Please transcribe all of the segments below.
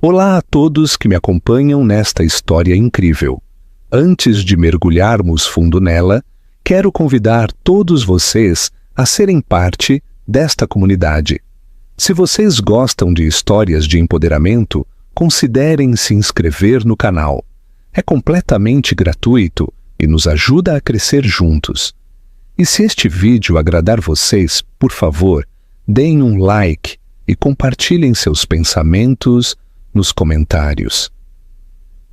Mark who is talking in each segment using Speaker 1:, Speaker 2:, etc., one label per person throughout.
Speaker 1: Olá a todos que me acompanham nesta história incrível. Antes de mergulharmos fundo nela, quero convidar todos vocês a serem parte desta comunidade. Se vocês gostam de histórias de empoderamento, considerem se inscrever no canal. É completamente gratuito e nos ajuda a crescer juntos. E se este vídeo agradar vocês, por favor, deem um like e compartilhem seus pensamentos nos comentários.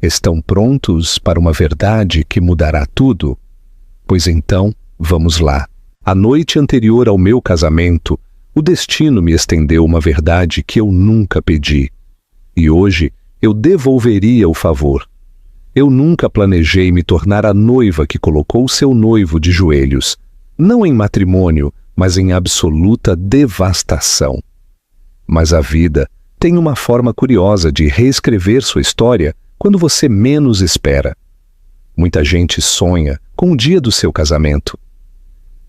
Speaker 1: Estão prontos para uma verdade que mudará tudo? Pois então, vamos lá. A noite anterior ao meu casamento, o destino me estendeu uma verdade que eu nunca pedi. E hoje eu devolveria o favor. Eu nunca planejei me tornar a noiva que colocou seu noivo de joelhos, não em matrimônio, mas em absoluta devastação. Mas a vida tem uma forma curiosa de reescrever sua história quando você menos espera. Muita gente sonha com o dia do seu casamento.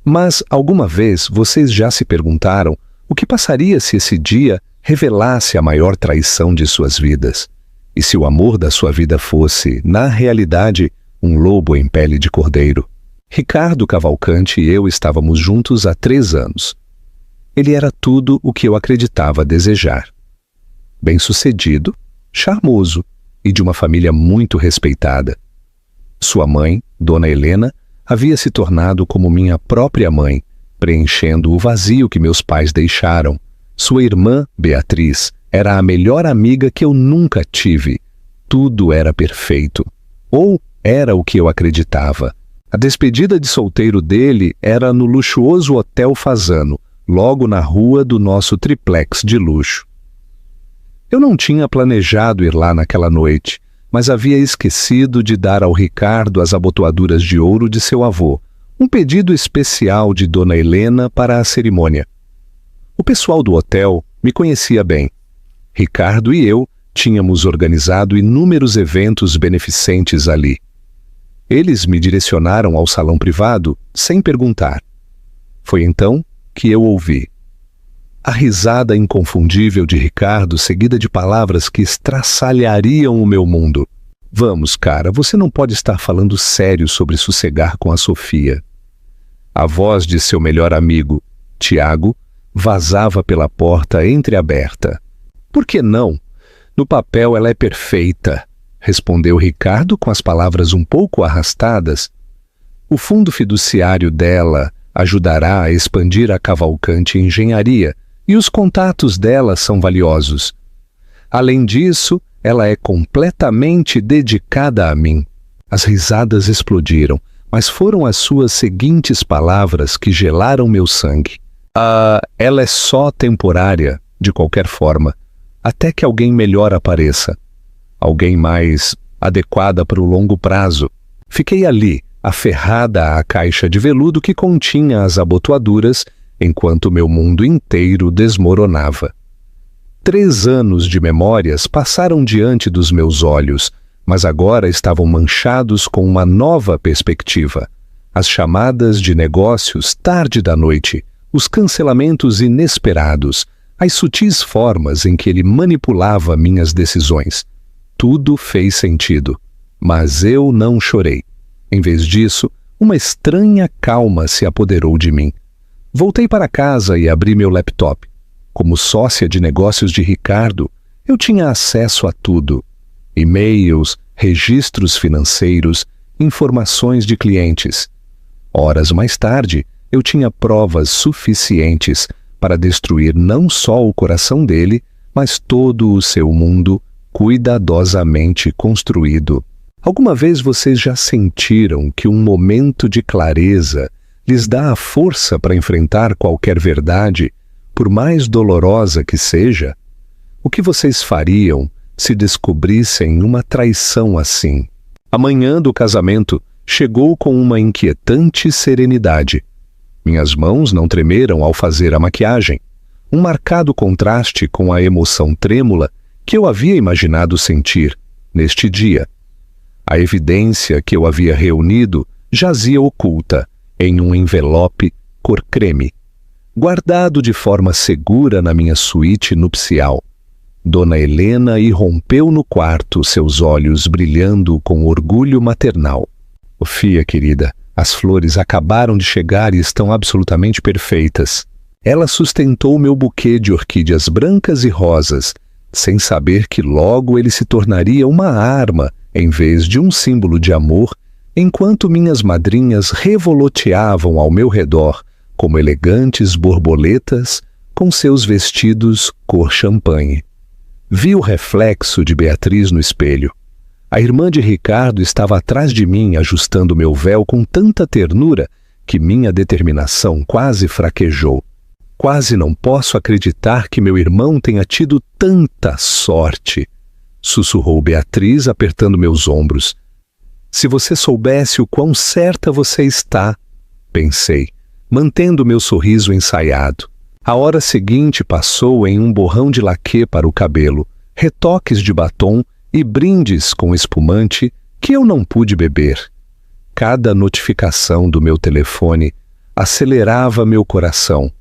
Speaker 1: Mas alguma vez vocês já se perguntaram o que passaria se esse dia revelasse a maior traição de suas vidas? E se o amor da sua vida fosse, na realidade, um lobo em pele de cordeiro? Ricardo Cavalcante e eu estávamos juntos há 3 anos. Ele era tudo o que eu acreditava desejar. Bem-sucedido, charmoso e de uma família muito respeitada. Sua mãe, Dona Helena, havia se tornado como minha própria mãe, preenchendo o vazio que meus pais deixaram. Sua irmã, Beatriz, era a melhor amiga que eu nunca tive. Tudo era perfeito. Ou era o que eu acreditava. A despedida de solteiro dele era no luxuoso Hotel Fasano, logo na rua do nosso triplex de luxo. Eu não tinha planejado ir lá naquela noite, mas havia esquecido de dar ao Ricardo as abotoaduras de ouro de seu avô, um pedido especial de Dona Helena para a cerimônia. O pessoal do hotel me conhecia bem. Ricardo e eu tínhamos organizado inúmeros eventos beneficentes ali. Eles me direcionaram ao salão privado sem perguntar. Foi então que eu ouvi. A risada inconfundível de Ricardo, seguida de palavras que estraçalhariam o meu mundo. Vamos, cara, você não pode estar falando sério sobre sossegar com a Sofia. A voz de seu melhor amigo, Tiago, vazava pela porta entreaberta. Por que não? No papel ela é perfeita, respondeu Ricardo com as palavras um pouco arrastadas. O fundo fiduciário dela ajudará a expandir a Cavalcante Engenharia e os contatos dela são valiosos. Além disso, ela é completamente dedicada a mim. As risadas explodiram, mas foram as suas seguintes palavras que gelaram meu sangue. Ela é só temporária, de qualquer forma, até que alguém melhor apareça. Alguém mais adequada para o longo prazo. Fiquei ali, aferrada à caixa de veludo que continha as abotoaduras, enquanto meu mundo inteiro desmoronava. 3 anos de memórias passaram diante dos meus olhos, mas agora estavam manchados com uma nova perspectiva. As chamadas de negócios tarde da noite, os cancelamentos inesperados, as sutis formas em que ele manipulava minhas decisões. Tudo fez sentido, mas eu não chorei. Em vez disso, uma estranha calma se apoderou de mim. Voltei para casa e abri meu laptop. Como sócia de negócios de Ricardo, eu tinha acesso a tudo. E-mails, registros financeiros, informações de clientes. Horas mais tarde, eu tinha provas suficientes para destruir não só o coração dele, mas todo o seu mundo cuidadosamente construído. Alguma vez vocês já sentiram que um momento de clareza lhes dá a força para enfrentar qualquer verdade, por mais dolorosa que seja? O que vocês fariam se descobrissem uma traição assim? A manhã do casamento chegou com uma inquietante serenidade. Minhas mãos não tremeram ao fazer a maquiagem, um marcado contraste com a emoção trêmula que eu havia imaginado sentir neste dia. A evidência que eu havia reunido jazia oculta em um envelope cor creme, guardado de forma segura na minha suíte nupcial. Dona Helena irrompeu no quarto, seus olhos brilhando com orgulho maternal. Sofia, querida, as flores acabaram de chegar e estão absolutamente perfeitas. Ela sustentou meu buquê de orquídeas brancas e rosas, sem saber que logo ele se tornaria uma arma em vez de um símbolo de amor, enquanto minhas madrinhas revoloteavam ao meu redor como elegantes borboletas com seus vestidos cor champanhe. Vi o reflexo de Beatriz no espelho. A irmã de Ricardo estava atrás de mim, ajustando meu véu com tanta ternura que minha determinação quase fraquejou. Quase não posso acreditar que meu irmão tenha tido tanta sorte, sussurrou Beatriz, apertando meus ombros. Se você soubesse o quão certa você está, pensei, mantendo meu sorriso ensaiado. A hora seguinte passou em um borrão de laquê para o cabelo, retoques de batom e brindes com espumante que eu não pude beber. Cada notificação do meu telefone acelerava meu coração,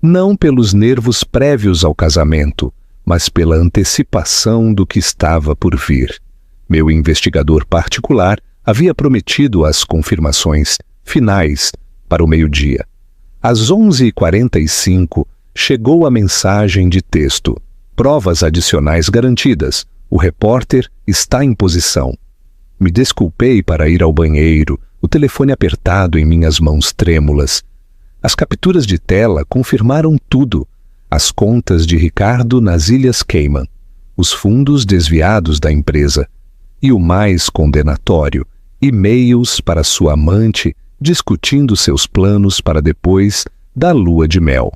Speaker 1: não pelos nervos prévios ao casamento, mas pela antecipação do que estava por vir. Meu investigador particular havia prometido as confirmações finais para o meio-dia. Às 11h45, chegou a mensagem de texto. Provas adicionais garantidas. O repórter está em posição. Me desculpei para ir ao banheiro, o telefone apertado em minhas mãos trêmulas. As capturas de tela confirmaram tudo. As contas de Ricardo nas Ilhas Cayman, os fundos desviados da empresa e o mais condenatório, e-mails para sua amante discutindo seus planos para depois da lua de mel.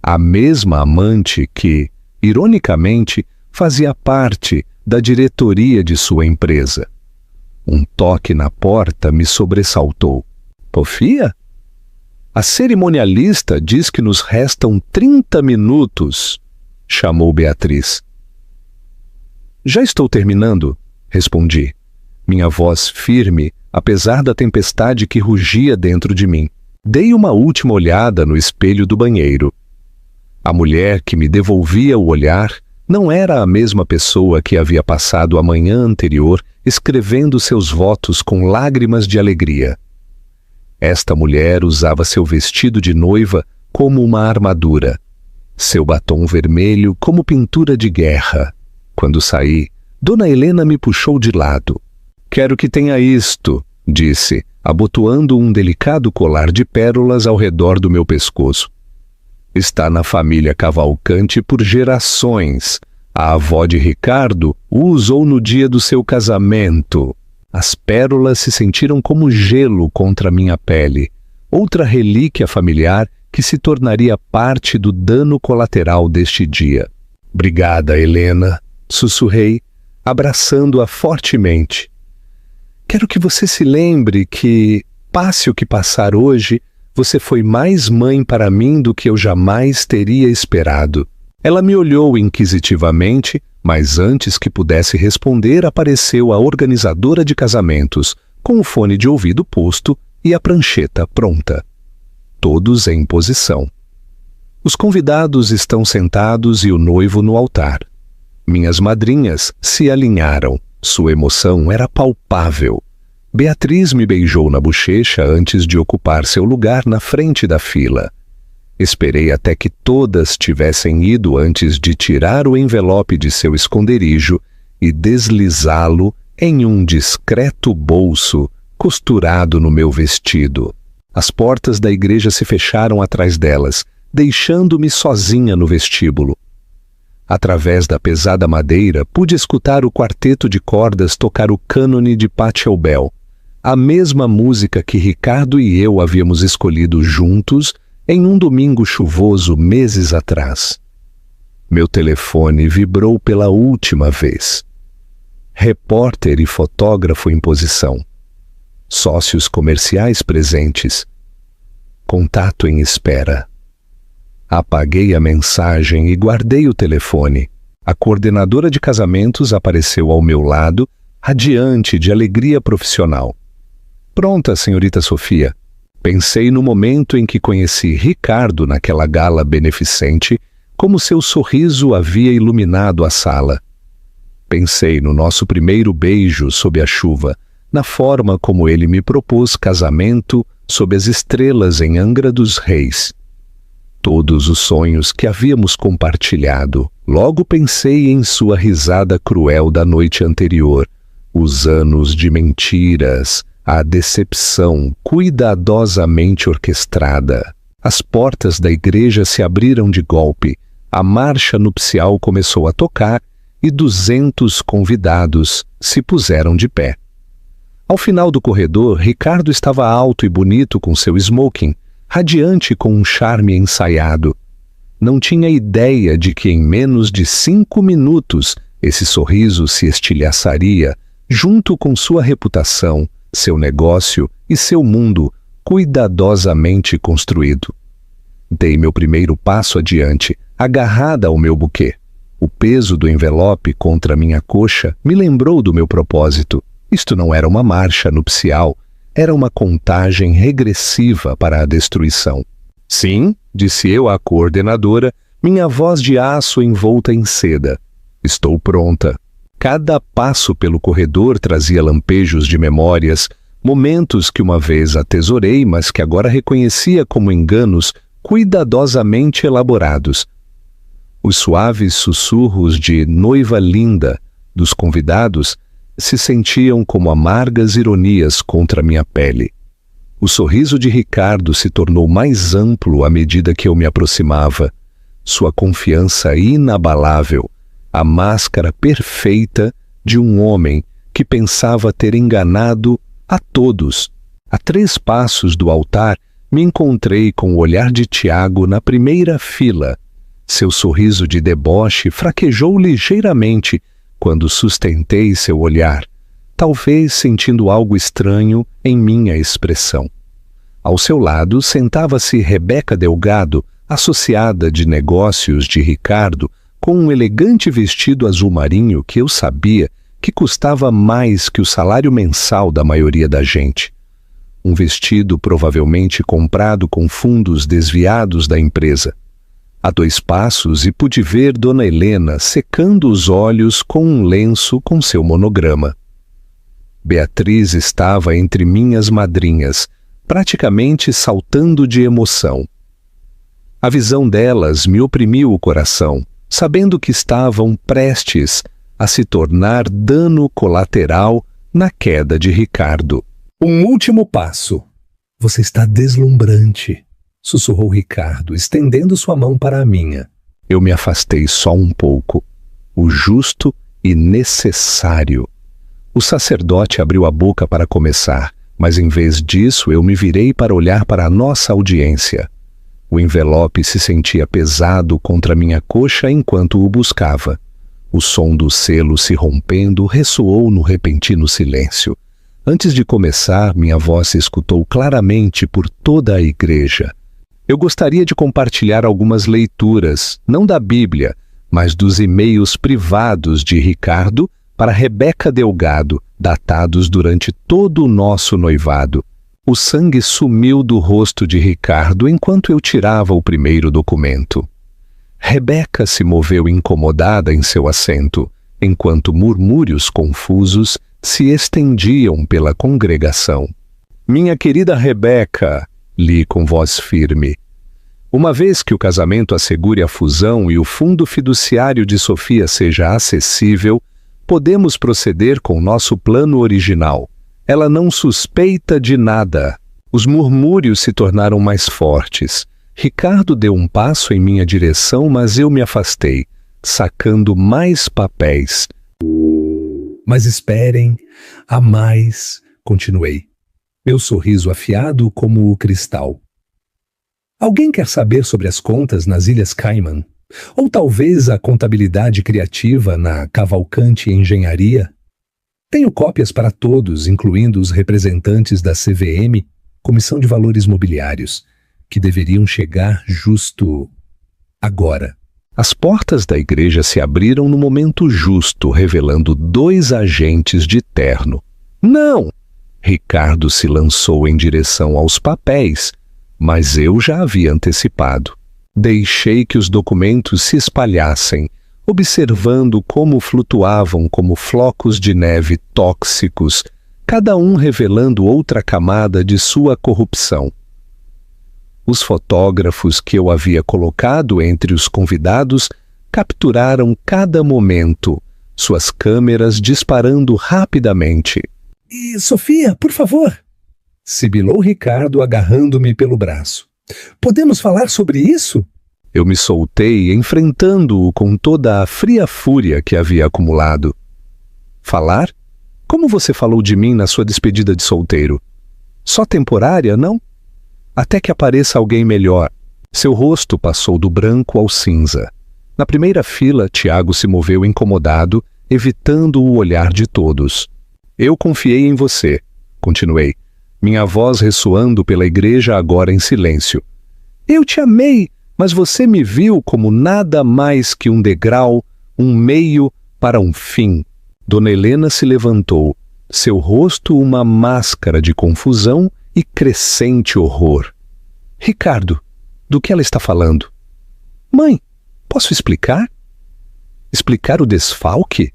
Speaker 1: A mesma amante que, ironicamente, fazia parte da diretoria de sua empresa. Um toque na porta me sobressaltou. Sofia? A cerimonialista diz que nos restam 30 minutos, chamou Beatriz. Já estou terminando, respondi. Minha voz firme, apesar da tempestade que rugia dentro de mim. Dei uma última olhada no espelho do banheiro. A mulher que me devolvia o olhar não era a mesma pessoa que havia passado a manhã anterior escrevendo seus votos com lágrimas de alegria. Esta mulher usava seu vestido de noiva como uma armadura, seu batom vermelho como pintura de guerra. Quando saí, Dona Helena me puxou de lado. Quero que tenha isto, disse, abotoando um delicado colar de pérolas ao redor do meu pescoço. Está na família Cavalcante por gerações. A avó de Ricardo o usou no dia do seu casamento. As pérolas se sentiram como gelo contra minha pele, outra relíquia familiar que se tornaria parte do dano colateral deste dia. Obrigada, Helena, sussurrei, abraçando-a fortemente. Quero que você se lembre que, passe o que passar hoje, você foi mais mãe para mim do que eu jamais teria esperado. Ela me olhou inquisitivamente, mas antes que pudesse responder, apareceu a organizadora de casamentos, com o fone de ouvido posto e a prancheta pronta. Todos em posição. Os convidados estão sentados e o noivo no altar. Minhas madrinhas se alinharam. Sua emoção era palpável. Beatriz me beijou na bochecha antes de ocupar seu lugar na frente da fila. Esperei até que todas tivessem ido antes de tirar o envelope de seu esconderijo e deslizá-lo em um discreto bolso costurado no meu vestido. As portas da igreja se fecharam atrás delas, deixando-me sozinha no vestíbulo. Através da pesada madeira, pude escutar o quarteto de cordas tocar o cânone de Pachelbel, a mesma música que Ricardo e eu havíamos escolhido juntos em um domingo chuvoso meses atrás. Meu telefone vibrou pela última vez. Repórter e fotógrafo em posição. Sócios comerciais presentes. Contato em espera. Apaguei a mensagem e guardei o telefone. A coordenadora de casamentos apareceu ao meu lado, radiante de alegria profissional. Pronta, senhorita Sofia. Pensei no momento em que conheci Ricardo naquela gala beneficente, como seu sorriso havia iluminado a sala. Pensei no nosso primeiro beijo sob a chuva, na forma como ele me propôs casamento sob as estrelas em Angra dos Reis. Todos os sonhos que havíamos compartilhado. Logo pensei em sua risada cruel da noite anterior, os anos de mentiras, a decepção cuidadosamente orquestrada. As portas da igreja se abriram de golpe, a marcha nupcial começou a tocar e 200 convidados se puseram de pé. Ao final do corredor, Ricardo estava alto e bonito com seu smoking, radiante com um charme ensaiado. Não tinha ideia de que em menos de 5 minutos esse sorriso se estilhaçaria, junto com sua reputação, seu negócio e seu mundo cuidadosamente construído. Dei meu primeiro passo adiante, agarrada ao meu buquê. O peso do envelope contra minha coxa me lembrou do meu propósito. Isto não era uma marcha nupcial, era uma contagem regressiva para a destruição. Sim, disse eu à coordenadora, minha voz de aço envolta em seda. Estou pronta. Cada passo pelo corredor trazia lampejos de memórias, momentos que uma vez atesorei, mas que agora reconhecia como enganos cuidadosamente elaborados. Os suaves sussurros de noiva linda dos convidados se sentiam como amargas ironias contra minha pele. O sorriso de Ricardo se tornou mais amplo à medida que eu me aproximava. Sua confiança inabalável, a máscara perfeita de um homem que pensava ter enganado a todos. A 3 passos do altar, me encontrei com o olhar de Tiago na primeira fila. Seu sorriso de deboche fraquejou ligeiramente quando sustentei seu olhar, talvez sentindo algo estranho em minha expressão. Ao seu lado sentava-se Rebeca Delgado, associada de negócios de Ricardo, com um elegante vestido azul marinho que eu sabia que custava mais que o salário mensal da maioria da gente. Um vestido provavelmente comprado com fundos desviados da empresa. A 2 passos e pude ver Dona Helena secando os olhos com um lenço com seu monograma. Beatriz estava entre minhas madrinhas, praticamente saltando de emoção. A visão delas me oprimiu o coração, sabendo que estavam prestes a se tornar dano colateral na queda de Ricardo. Um último passo. Você está deslumbrante, sussurrou Ricardo, estendendo sua mão para a minha. Eu me afastei só um pouco. O justo e necessário. O sacerdote abriu a boca para começar, mas em vez disso eu me virei para olhar para a nossa audiência. O envelope se sentia pesado contra minha coxa enquanto o buscava. O som do selo se rompendo ressoou no repentino silêncio. Antes de começar, minha voz se escutou claramente por toda a igreja. Eu gostaria de compartilhar algumas leituras, não da Bíblia, mas dos e-mails privados de Ricardo para Rebeca Delgado, datados durante todo o nosso noivado. O sangue sumiu do rosto de Ricardo enquanto eu tirava o primeiro documento. Rebeca se moveu incomodada em seu assento, enquanto murmúrios confusos se estendiam pela congregação. Minha querida Rebeca, li com voz firme, uma vez que o casamento assegure a fusão e o fundo fiduciário de Sofia seja acessível, podemos proceder com nosso plano original. Ela não suspeita de nada. Os murmúrios se tornaram mais fortes. Ricardo deu um passo em minha direção, mas eu me afastei, sacando mais papéis. Mas esperem, há mais, continuei. Meu sorriso afiado como o cristal. Alguém quer saber sobre as contas nas Ilhas Cayman? Ou talvez a contabilidade criativa na Cavalcante Engenharia? Tenho cópias para todos, incluindo os representantes da CVM, Comissão de Valores Mobiliários, que deveriam chegar justo agora. As portas da igreja se abriram no momento justo, revelando 2 agentes de terno. Não! Ricardo se lançou em direção aos papéis, mas eu já havia antecipado. Deixei que os documentos se espalhassem, observando como flutuavam como flocos de neve tóxicos, cada um revelando outra camada de sua corrupção. Os fotógrafos que eu havia colocado entre os convidados capturaram cada momento, suas câmeras disparando rapidamente.
Speaker 2: E, Sofia, por favor, sibilou Ricardo agarrando-me pelo braço. Podemos falar sobre isso?
Speaker 1: Eu me soltei, enfrentando-o com toda a fria fúria que havia acumulado. Falar? Como você falou de mim na sua despedida de solteiro? Só temporária, não? Até que apareça alguém melhor. Seu rosto passou do branco ao cinza. Na primeira fila, Tiago se moveu incomodado, evitando o olhar de todos. Eu confiei em você, continuei, minha voz ressoando pela igreja agora em silêncio. Eu te amei, mas você me viu como nada mais que um degrau, um meio para um fim. Dona Helena se levantou, seu rosto uma máscara de confusão e crescente horror. Ricardo, do que ela está falando? Mãe, posso explicar? Explicar o desfalque?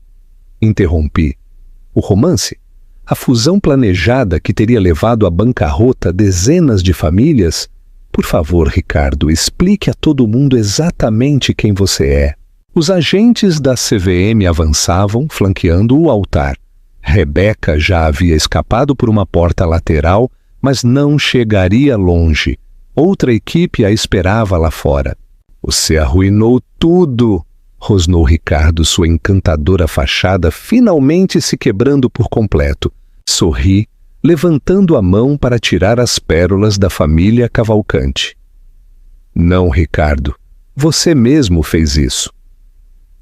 Speaker 1: Interrompi. O romance? A fusão planejada que teria levado à bancarrota dezenas de famílias? Por favor, Ricardo, explique a todo mundo exatamente quem você é. Os agentes da CVM avançavam, flanqueando o altar. Rebeca já havia escapado por uma porta lateral, mas não chegaria longe. Outra equipe a esperava lá fora. Você arruinou tudo, rosnou Ricardo, sua encantadora fachada finalmente se quebrando por completo. Sorri, levantando a mão para tirar as pérolas da família Cavalcante. Não, Ricardo, você mesmo fez isso.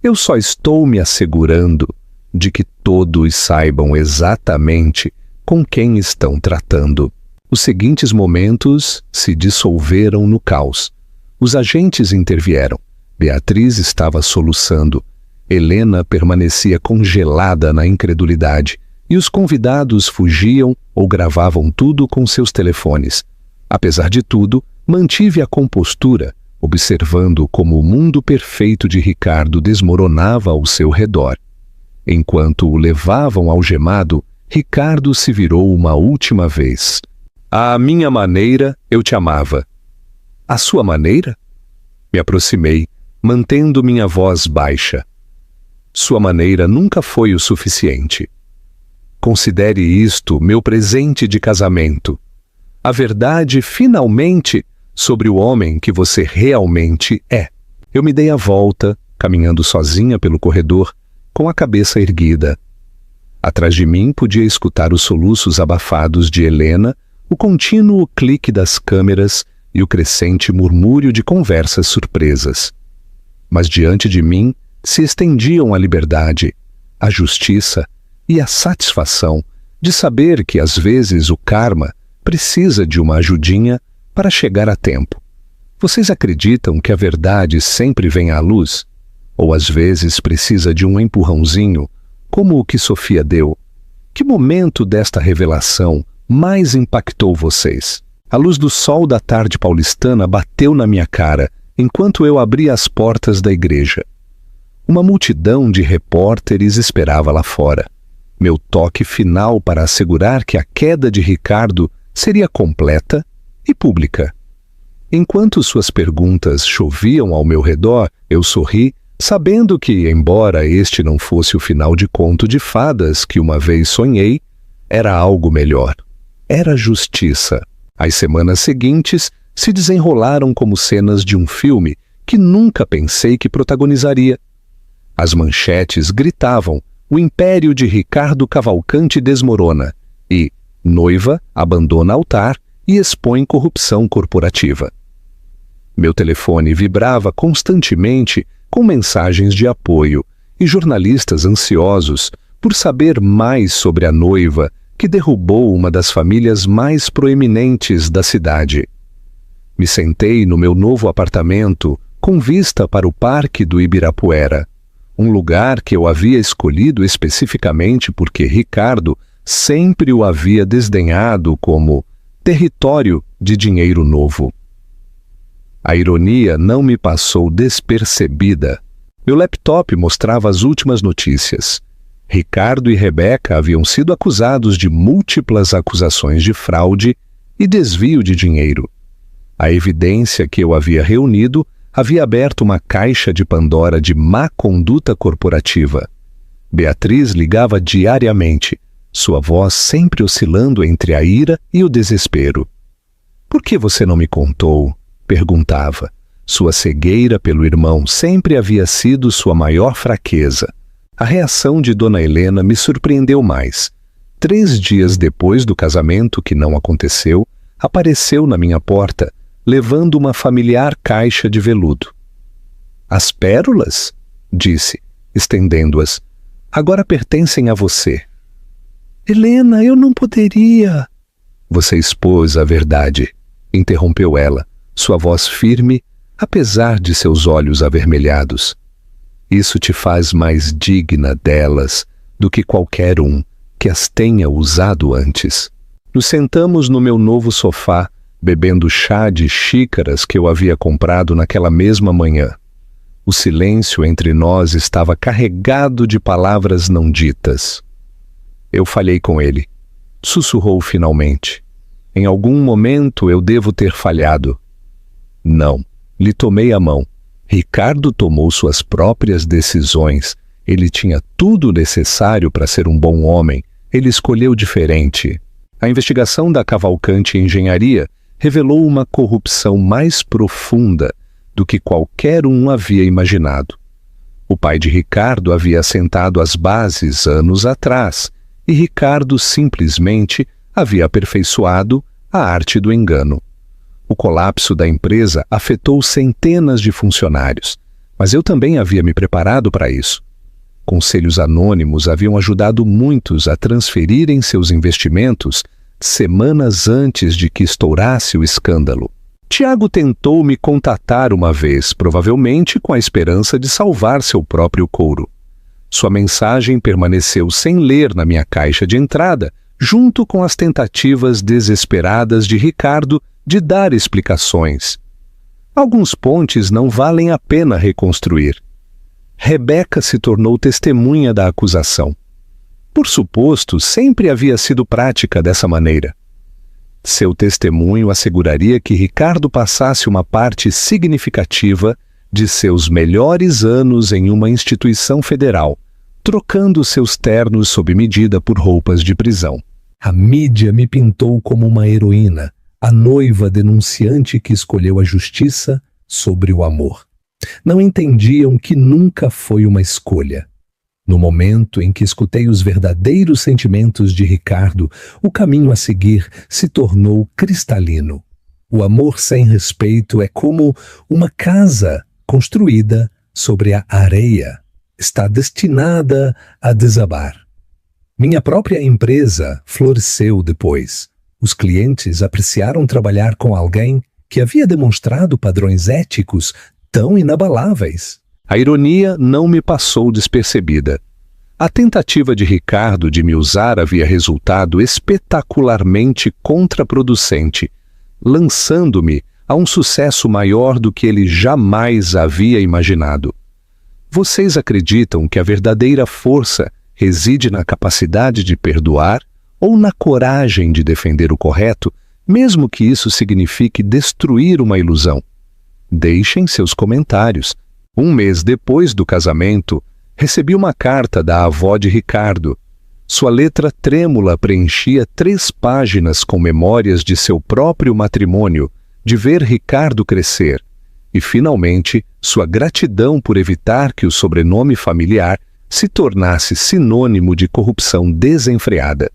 Speaker 1: Eu só estou me assegurando de que todos saibam exatamente com quem estão tratando. Os seguintes momentos se dissolveram no caos. Os agentes intervieram. Beatriz estava soluçando. Helena permanecia congelada na incredulidade, e os convidados fugiam ou gravavam tudo com seus telefones. Apesar de tudo, mantive a compostura, observando como o mundo perfeito de Ricardo desmoronava ao seu redor. Enquanto o levavam algemado, Ricardo se virou uma última vez. À minha maneira, eu te amava. À sua maneira? Me aproximei, mantendo minha voz baixa. Sua maneira nunca foi o suficiente. Considere isto meu presente de casamento. A verdade, finalmente, sobre o homem que você realmente é. Eu me dei a volta, caminhando sozinha pelo corredor, com a cabeça erguida. Atrás de mim podia escutar os soluços abafados de Helena, o contínuo clique das câmeras e o crescente murmúrio de conversas surpresas. Mas diante de mim se estendiam a liberdade, a justiça e a satisfação de saber que às vezes o karma precisa de uma ajudinha para chegar a tempo. Vocês acreditam que a verdade sempre vem à luz? Ou às vezes precisa de um empurrãozinho, como o que Sofia deu? Que momento desta revelação mais impactou vocês? A luz do sol da tarde paulistana bateu na minha cara enquanto eu abria as portas da igreja. Uma multidão de repórteres esperava lá fora. Meu toque final para assegurar que a queda de Ricardo seria completa e pública. Enquanto suas perguntas choviam ao meu redor, eu sorri, sabendo que, embora este não fosse o final de conto de fadas que uma vez sonhei, era algo melhor. Era justiça. As semanas seguintes se desenrolaram como cenas de um filme que nunca pensei que protagonizaria. As manchetes gritavam: o império de Ricardo Cavalcante desmorona e noiva abandona altar e expõe corrupção corporativa. Meu telefone vibrava constantemente com mensagens de apoio e jornalistas ansiosos por saber mais sobre a noiva que derrubou uma das famílias mais proeminentes da cidade. Me sentei no meu novo apartamento com vista para o Parque do Ibirapuera, um lugar que eu havia escolhido especificamente porque Ricardo sempre o havia desdenhado como território de dinheiro novo. A ironia não me passou despercebida. Meu laptop mostrava as últimas notícias. Ricardo e Rebeca haviam sido acusados de múltiplas acusações de fraude e desvio de dinheiro. A evidência que eu havia reunido havia aberto uma caixa de Pandora de má conduta corporativa. Beatriz ligava diariamente, sua voz sempre oscilando entre a ira e o desespero. "Por que você não me contou?" perguntava. Sua cegueira pelo irmão sempre havia sido sua maior fraqueza. A reação de Dona Helena me surpreendeu mais. 3 dias depois do casamento, que não aconteceu, apareceu na minha porta, levando uma familiar caixa de veludo. "As pérolas?" disse, estendendo-as. "Agora pertencem a você." "Helena, eu não poderia." "Você expôs a verdade", interrompeu ela, sua voz firme, apesar de seus olhos avermelhados. "Isso te faz mais digna delas do que qualquer um que as tenha usado antes." Nos sentamos no meu novo sofá, bebendo chá de xícaras que eu havia comprado naquela mesma manhã. O silêncio entre nós estava carregado de palavras não ditas. "Eu falhei com ele", sussurrou finalmente. "Em algum momento eu devo ter falhado." "Não." Lhe tomei a mão. Ricardo tomou suas próprias decisões. Ele tinha tudo necessário para ser um bom homem. Ele escolheu diferente. A investigação da Cavalcante Engenharia revelou uma corrupção mais profunda do que qualquer um havia imaginado. O pai de Ricardo havia assentado as bases anos atrás, e Ricardo simplesmente havia aperfeiçoado a arte do engano. O colapso da empresa afetou centenas de funcionários, mas eu também havia me preparado para isso. Conselhos anônimos haviam ajudado muitos a transferirem seus investimentos semanas antes de que estourasse o escândalo. Tiago tentou me contatar uma vez, provavelmente com a esperança de salvar seu próprio couro. Sua mensagem permaneceu sem ler na minha caixa de entrada, junto com as tentativas desesperadas de Ricardo de dar explicações. Alguns pontes não valem a pena reconstruir. Rebeca se tornou testemunha da acusação. Por suposto, sempre havia sido prática dessa maneira. Seu testemunho asseguraria que Ricardo passasse uma parte significativa de seus melhores anos em uma instituição federal, trocando seus ternos sob medida por roupas de prisão. A mídia me pintou como uma heroína, a noiva denunciante que escolheu a justiça sobre o amor. Não entendiam que nunca foi uma escolha. No momento em que escutei os verdadeiros sentimentos de Ricardo, o caminho a seguir se tornou cristalino. O amor sem respeito é como uma casa construída sobre a areia. Está destinada a desabar. Minha própria empresa floresceu depois. Os clientes apreciaram trabalhar com alguém que havia demonstrado padrões éticos tão inabaláveis. A ironia não me passou despercebida. A tentativa de Ricardo de me usar havia resultado espetacularmente contraproducente, lançando-me a um sucesso maior do que ele jamais havia imaginado. Vocês acreditam que a verdadeira força reside na capacidade de perdoar ou na coragem de defender o correto, mesmo que isso signifique destruir uma ilusão? Deixem seus comentários. 1 mês depois do casamento, recebi uma carta da avó de Ricardo. Sua letra trêmula preenchia 3 páginas com memórias de seu próprio matrimônio, de ver Ricardo crescer, e, finalmente, sua gratidão por evitar que o sobrenome familiar se tornasse sinônimo de corrupção desenfreada.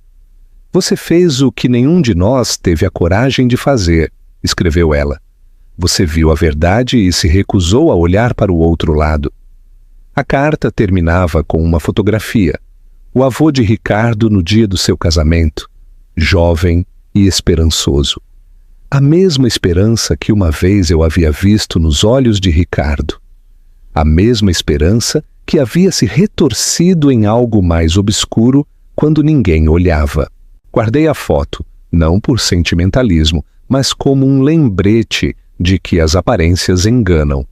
Speaker 1: "Você fez o que nenhum de nós teve a coragem de fazer", escreveu ela. "Você viu a verdade e se recusou a olhar para o outro lado." A carta terminava com uma fotografia. O avô de Ricardo no dia do seu casamento, jovem e esperançoso. A mesma esperança que uma vez eu havia visto nos olhos de Ricardo. A mesma esperança que havia se retorcido em algo mais obscuro quando ninguém olhava. Guardei a foto, não por sentimentalismo, mas como um lembrete de que as aparências enganam.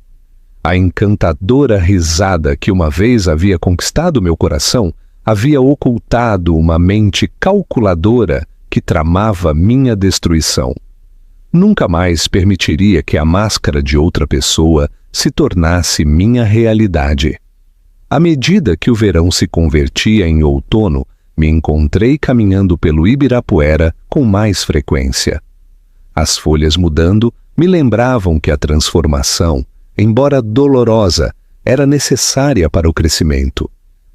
Speaker 1: A encantadora risada que uma vez havia conquistado meu coração havia ocultado uma mente calculadora que tramava minha destruição. Nunca mais permitiria que a máscara de outra pessoa se tornasse minha realidade. À medida que o verão se convertia em outono, me encontrei caminhando pelo Ibirapuera com mais frequência. As folhas mudando me lembravam que a transformação, embora dolorosa, era necessária para o crescimento.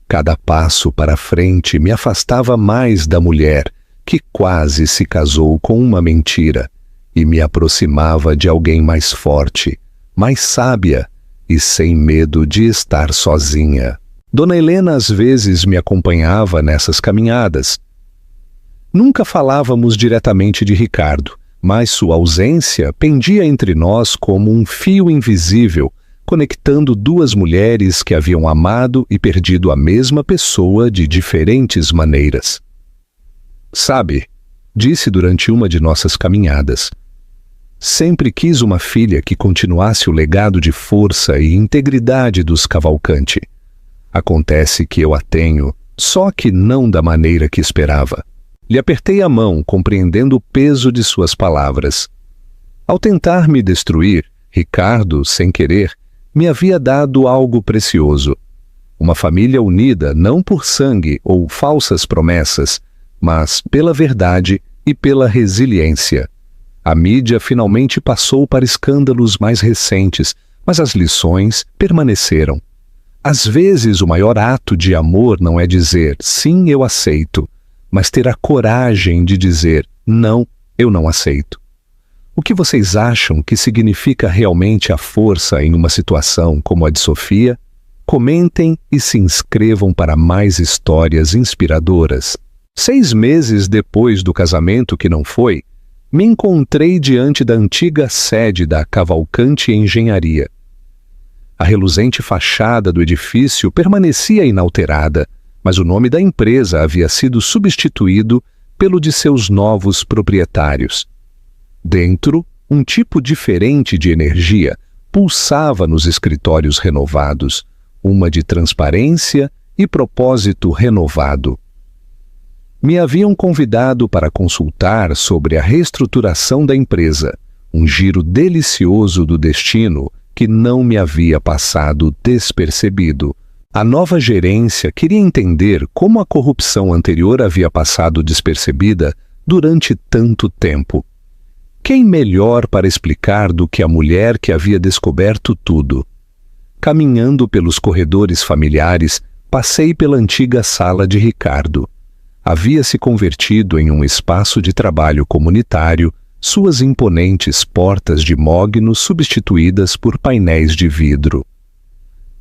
Speaker 1: Cada passo para frente me afastava mais da mulher que quase se casou com uma mentira e me aproximava de alguém mais forte, mais sábia e sem medo de estar sozinha. Dona Helena às vezes me acompanhava nessas caminhadas. Nunca falávamos diretamente de Ricardo, mas sua ausência pendia entre nós como um fio invisível, conectando duas mulheres que haviam amado e perdido a mesma pessoa de diferentes maneiras. Sabe, disse durante uma de nossas caminhadas, sempre quis uma filha que continuasse o legado de força e integridade dos Cavalcanti. Acontece que eu a tenho, só que não da maneira que esperava. Lhe apertei a mão, compreendendo o peso de suas palavras. Ao tentar me destruir, Ricardo, sem querer, me havia dado algo precioso. Uma família unida não por sangue ou falsas promessas, mas pela verdade e pela resiliência. A mídia finalmente passou para escândalos mais recentes, mas as lições permaneceram. Às vezes o maior ato de amor não é dizer sim, eu aceito, mas ter a coragem de dizer não, eu não aceito. O que vocês acham que significa realmente a força em uma situação como a de Sofia? Comentem e se inscrevam para mais histórias inspiradoras. 6 meses depois do casamento que não foi, me encontrei diante da antiga sede da Cavalcanti Engenharia. A reluzente fachada do edifício permanecia inalterada, mas o nome da empresa havia sido substituído pelo de seus novos proprietários. Dentro, um tipo diferente de energia pulsava nos escritórios renovados, uma de transparência e propósito renovado. Me haviam convidado para consultar sobre a reestruturação da empresa, um giro delicioso do destino que não me havia passado despercebido. A nova gerência queria entender como a corrupção anterior havia passado despercebida durante tanto tempo. Quem melhor para explicar do que a mulher que havia descoberto tudo? Caminhando pelos corredores familiares, passei pela antiga sala de Ricardo. Havia se convertido em um espaço de trabalho comunitário, suas imponentes portas de mogno substituídas por painéis de vidro.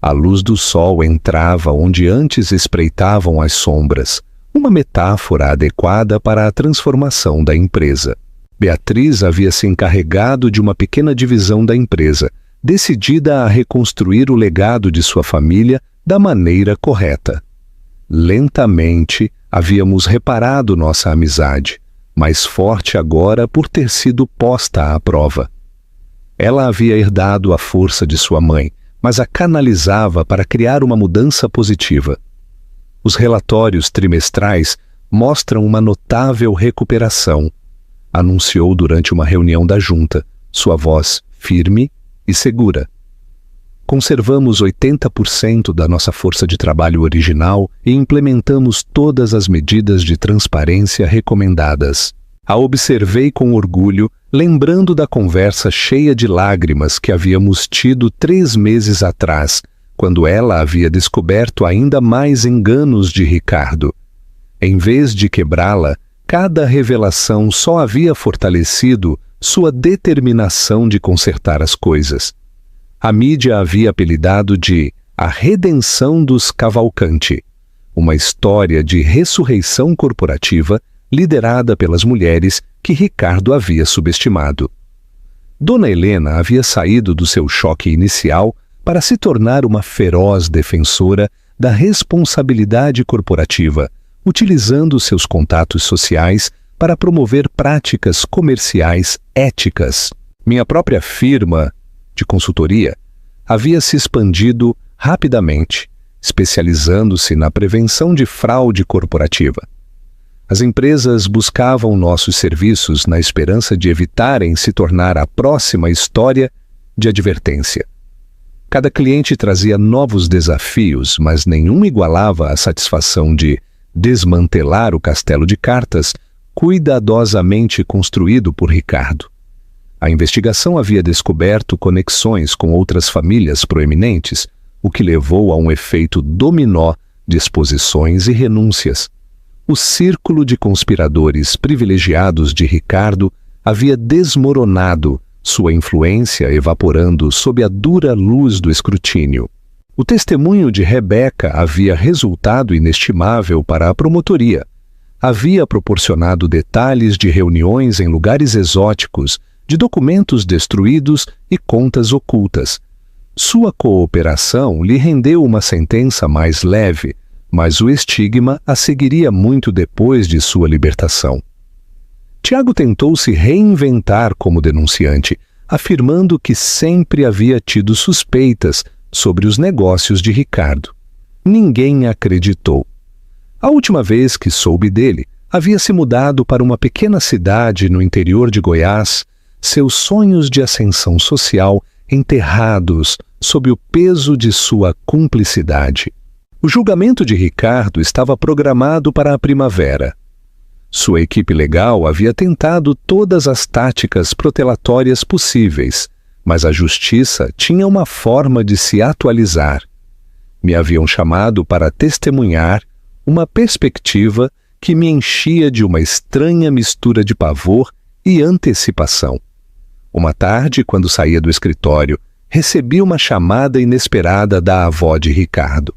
Speaker 1: A luz do sol entrava onde antes espreitavam as sombras, uma metáfora adequada para a transformação da empresa. Beatriz havia se encarregado de uma pequena divisão da empresa, decidida a reconstruir o legado de sua família da maneira correta. Lentamente, havíamos reparado nossa amizade, mais forte agora por ter sido posta à prova. Ela havia herdado a força de sua mãe, mas a canalizava para criar uma mudança positiva. Os relatórios trimestrais mostram uma notável recuperação, anunciou durante uma reunião da junta, sua voz firme e segura. Conservamos 80% da nossa força de trabalho original e implementamos todas as medidas de transparência recomendadas. A observei com orgulho, lembrando da conversa cheia de lágrimas que havíamos tido 3 meses atrás, quando ela havia descoberto ainda mais enganos de Ricardo. Em vez de quebrá-la, cada revelação só havia fortalecido sua determinação de consertar as coisas. A mídia havia apelidado de A Redenção dos Cavalcanti, uma história de ressurreição corporativa liderada pelas mulheres que Ricardo havia subestimado. Dona Helena havia saído do seu choque inicial para se tornar uma feroz defensora da responsabilidade corporativa, utilizando seus contatos sociais para promover práticas comerciais éticas. Minha própria firma de consultoria havia se expandido rapidamente, especializando-se na prevenção de fraude corporativa. As empresas buscavam nossos serviços na esperança de evitarem se tornar a próxima história de advertência. Cada cliente trazia novos desafios, mas nenhum igualava a satisfação de desmantelar o castelo de cartas cuidadosamente construído por Ricardo. A investigação havia descoberto conexões com outras famílias proeminentes, o que levou a um efeito dominó de exposições e renúncias. O círculo de conspiradores privilegiados de Ricardo havia desmoronado, sua influência evaporando sob a dura luz do escrutínio. O testemunho de Rebeca havia resultado inestimável para a promotoria. Havia proporcionado detalhes de reuniões em lugares exóticos, de documentos destruídos e contas ocultas. Sua cooperação lhe rendeu uma sentença mais leve, mas o estigma a seguiria muito depois de sua libertação. Tiago tentou se reinventar como denunciante, afirmando que sempre havia tido suspeitas sobre os negócios de Ricardo. Ninguém acreditou. A última vez que soube dele, havia se mudado para uma pequena cidade no interior de Goiás, seus sonhos de ascensão social enterrados sob o peso de sua cumplicidade. O julgamento de Ricardo estava programado para a primavera. Sua equipe legal havia tentado todas as táticas protelatórias possíveis, mas a justiça tinha uma forma de se atualizar. Me haviam chamado para testemunhar uma perspectiva que me enchia de uma estranha mistura de pavor e antecipação. Uma tarde, quando saía do escritório, recebi uma chamada inesperada da avó de Ricardo.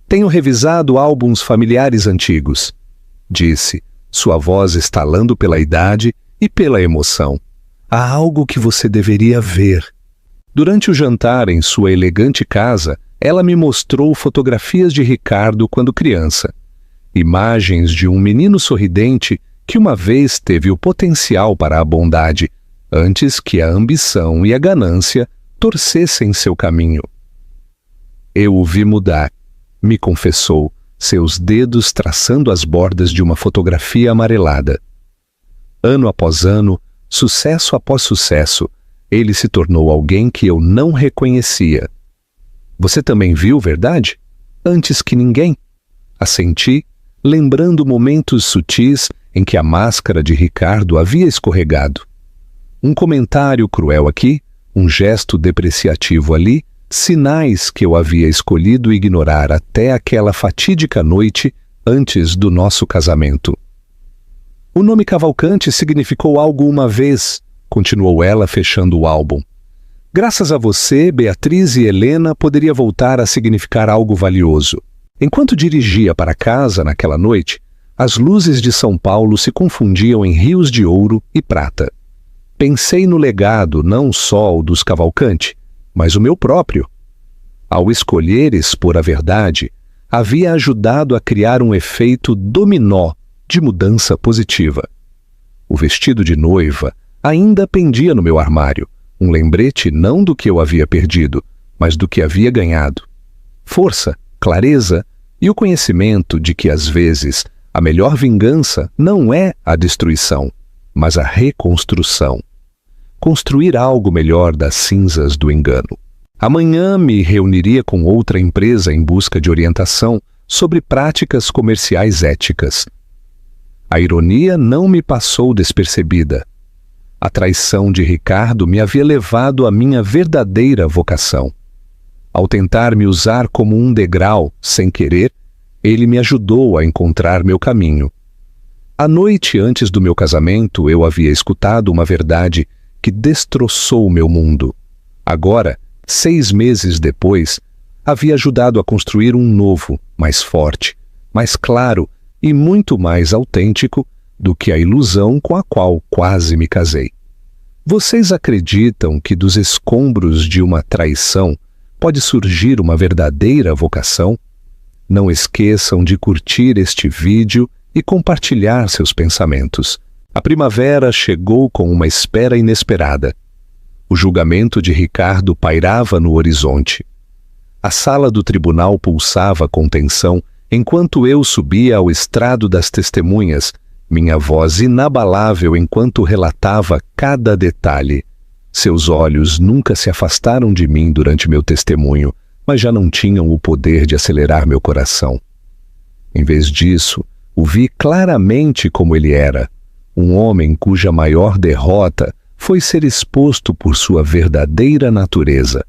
Speaker 1: "Tenho revisado álbuns familiares antigos", disse, sua voz estalando pela idade e pela emoção. "Há algo que você deveria ver." Durante o jantar em sua elegante casa, ela me mostrou fotografias de Ricardo quando criança. Imagens de um menino sorridente que uma vez teve o potencial para a bondade, antes que a ambição e a ganância torcessem seu caminho. "Eu o vi mudar", me confessou, seus dedos traçando as bordas de uma fotografia amarelada. Ano após ano, sucesso após sucesso, ele se tornou alguém que eu não reconhecia. "Você também viu, verdade? Antes que ninguém?" Assenti, lembrando momentos sutis em que a máscara de Ricardo havia escorregado. Um comentário cruel aqui, um gesto depreciativo ali, sinais que eu havia escolhido ignorar até aquela fatídica noite antes do nosso casamento. "O nome Cavalcante significou algo uma vez", continuou ela fechando o álbum. "Graças a você, Beatriz e Helena poderia voltar a significar algo valioso." Enquanto dirigia para casa naquela noite, as luzes de São Paulo se confundiam em rios de ouro e prata. Pensei no legado não só o dos Cavalcante, mas o meu próprio. Ao escolher expor a verdade, havia ajudado a criar um efeito dominó de mudança positiva. O vestido de noiva ainda pendia no meu armário, um lembrete não do que eu havia perdido, mas do que havia ganhado. Força, clareza e o conhecimento de que, às vezes, a melhor vingança não é a destruição, mas a reconstrução. Construir algo melhor das cinzas do engano. Amanhã me reuniria com outra empresa em busca de orientação sobre práticas comerciais éticas. A ironia não me passou despercebida. A traição de Ricardo me havia levado à minha verdadeira vocação. Ao tentar me usar como um degrau, sem querer, ele me ajudou a encontrar meu caminho. A noite antes do meu casamento, eu havia escutado uma verdade que destroçou meu mundo. Agora, 6 meses depois, havia ajudado a construir um novo, mais forte, mais claro e muito mais autêntico do que a ilusão com a qual quase me casei. Vocês acreditam que dos escombros de uma traição pode surgir uma verdadeira vocação? Não esqueçam de curtir este vídeo e compartilhar seus pensamentos. A primavera chegou com uma espera inesperada. O julgamento de Ricardo pairava no horizonte. A sala do tribunal pulsava com tensão enquanto eu subia ao estrado das testemunhas, minha voz inabalável enquanto relatava cada detalhe. Seus olhos nunca se afastaram de mim durante meu testemunho, mas já não tinham o poder de acelerar meu coração. Em vez disso, o vi claramente como ele era, um homem cuja maior derrota foi ser exposto por sua verdadeira natureza.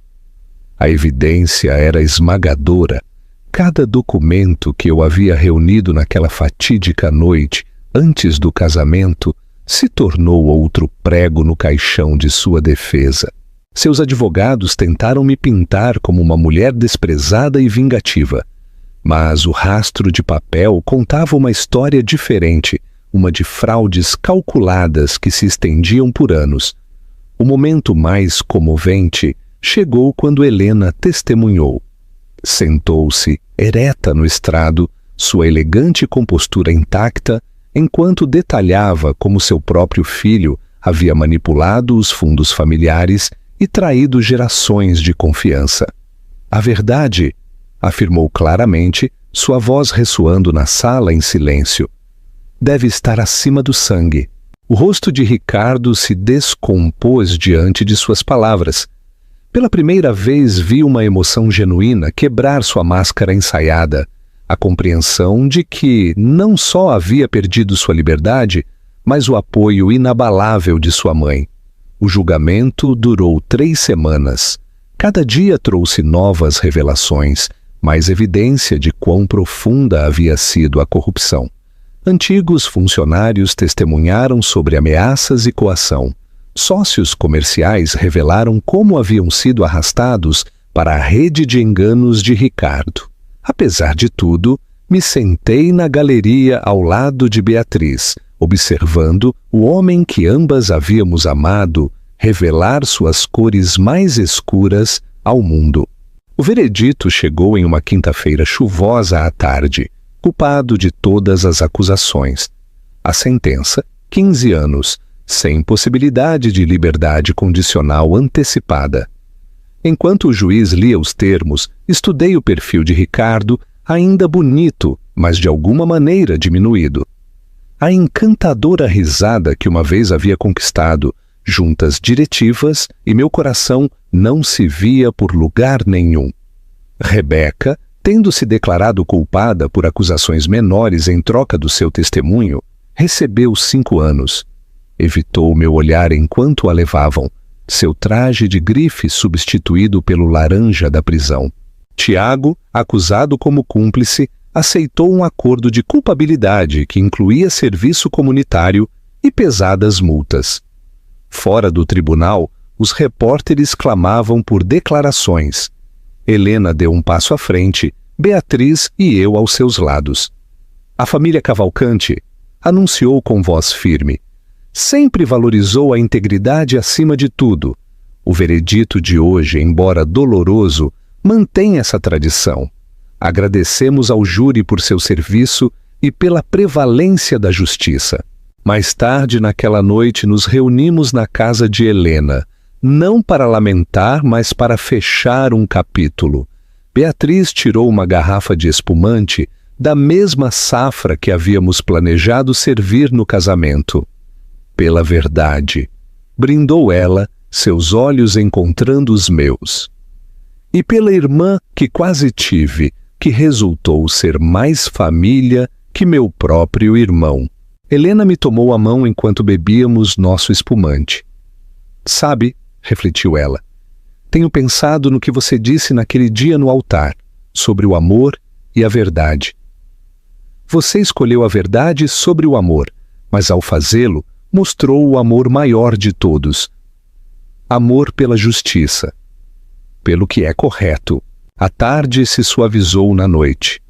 Speaker 1: A evidência era esmagadora. Cada documento que eu havia reunido naquela fatídica noite, antes do casamento, se tornou outro prego no caixão de sua defesa. Seus advogados tentaram me pintar como uma mulher desprezada e vingativa. Mas o rastro de papel contava uma história diferente, uma de fraudes calculadas que se estendiam por anos. O momento mais comovente chegou quando Helena testemunhou. Sentou-se, ereta no estrado, sua elegante compostura intacta, enquanto detalhava como seu próprio filho havia manipulado os fundos familiares e traído gerações de confiança. A verdade, afirmou claramente, sua voz ressoando na sala em silêncio, deve estar acima do sangue. O rosto de Ricardo se descompôs diante de suas palavras. Pela primeira vez vi uma emoção genuína quebrar sua máscara ensaiada, a compreensão de que não só havia perdido sua liberdade, mas o apoio inabalável de sua mãe. O julgamento durou 3 semanas. Cada dia trouxe novas revelações, mais evidência de quão profunda havia sido a corrupção. Antigos funcionários testemunharam sobre ameaças e coação. Sócios comerciais revelaram como haviam sido arrastados para a rede de enganos de Ricardo. Apesar de tudo, me sentei na galeria ao lado de Beatriz, observando o homem que ambas havíamos amado revelar suas cores mais escuras ao mundo. O veredito chegou em uma quinta-feira chuvosa à tarde, culpado de todas as acusações. A sentença, 15 anos, sem possibilidade de liberdade condicional antecipada. Enquanto o juiz lia os termos, estudei o perfil de Ricardo, ainda bonito, mas de alguma maneira diminuído. A encantadora risada que uma vez havia conquistado, juntas diretivas, e meu coração não se via por lugar nenhum. Rebeca, tendo se declarado culpada por acusações menores em troca do seu testemunho, recebeu 5 anos. Evitou meu olhar enquanto a levavam, seu traje de grife substituído pelo laranja da prisão. Tiago, acusado como cúmplice, aceitou um acordo de culpabilidade que incluía serviço comunitário e pesadas multas. Fora do tribunal, os repórteres clamavam por declarações. Helena deu um passo à frente, Beatriz e eu aos seus lados. A família Cavalcante anunciou com voz firme. Sempre valorizou a integridade acima de tudo. O veredito de hoje, embora doloroso, mantém essa tradição. Agradecemos ao júri por seu serviço e pela prevalência da justiça. Mais tarde, naquela noite, nos reunimos na casa de Helena, não para lamentar, mas para fechar um capítulo. Beatriz tirou uma garrafa de espumante da mesma safra que havíamos planejado servir no casamento. Pela verdade, brindou ela, seus olhos encontrando os meus. E pela irmã que quase tive, que resultou ser mais família que meu próprio irmão. Helena me tomou a mão enquanto bebíamos nosso espumante. Sabe, refletiu ela, tenho pensado no que você disse naquele dia no altar, sobre o amor e a verdade. Você escolheu a verdade sobre o amor, mas ao fazê-lo, mostrou o amor maior de todos. Amor pela justiça. Pelo que é correto. A tarde se suavizou na noite.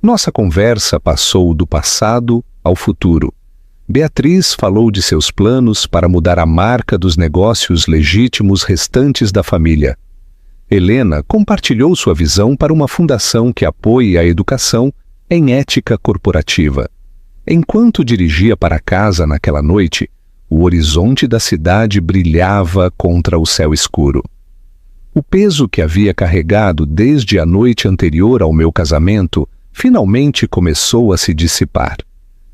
Speaker 1: Nossa conversa passou do passado ao futuro. Beatriz falou de seus planos para mudar a marca dos negócios legítimos restantes da família. Helena compartilhou sua visão para uma fundação que apoie a educação em ética corporativa. Enquanto dirigia para casa naquela noite, O horizonte da cidade brilhava contra o céu escuro. O peso que havia carregado desde a noite anterior ao meu casamento finalmente começou a se dissipar.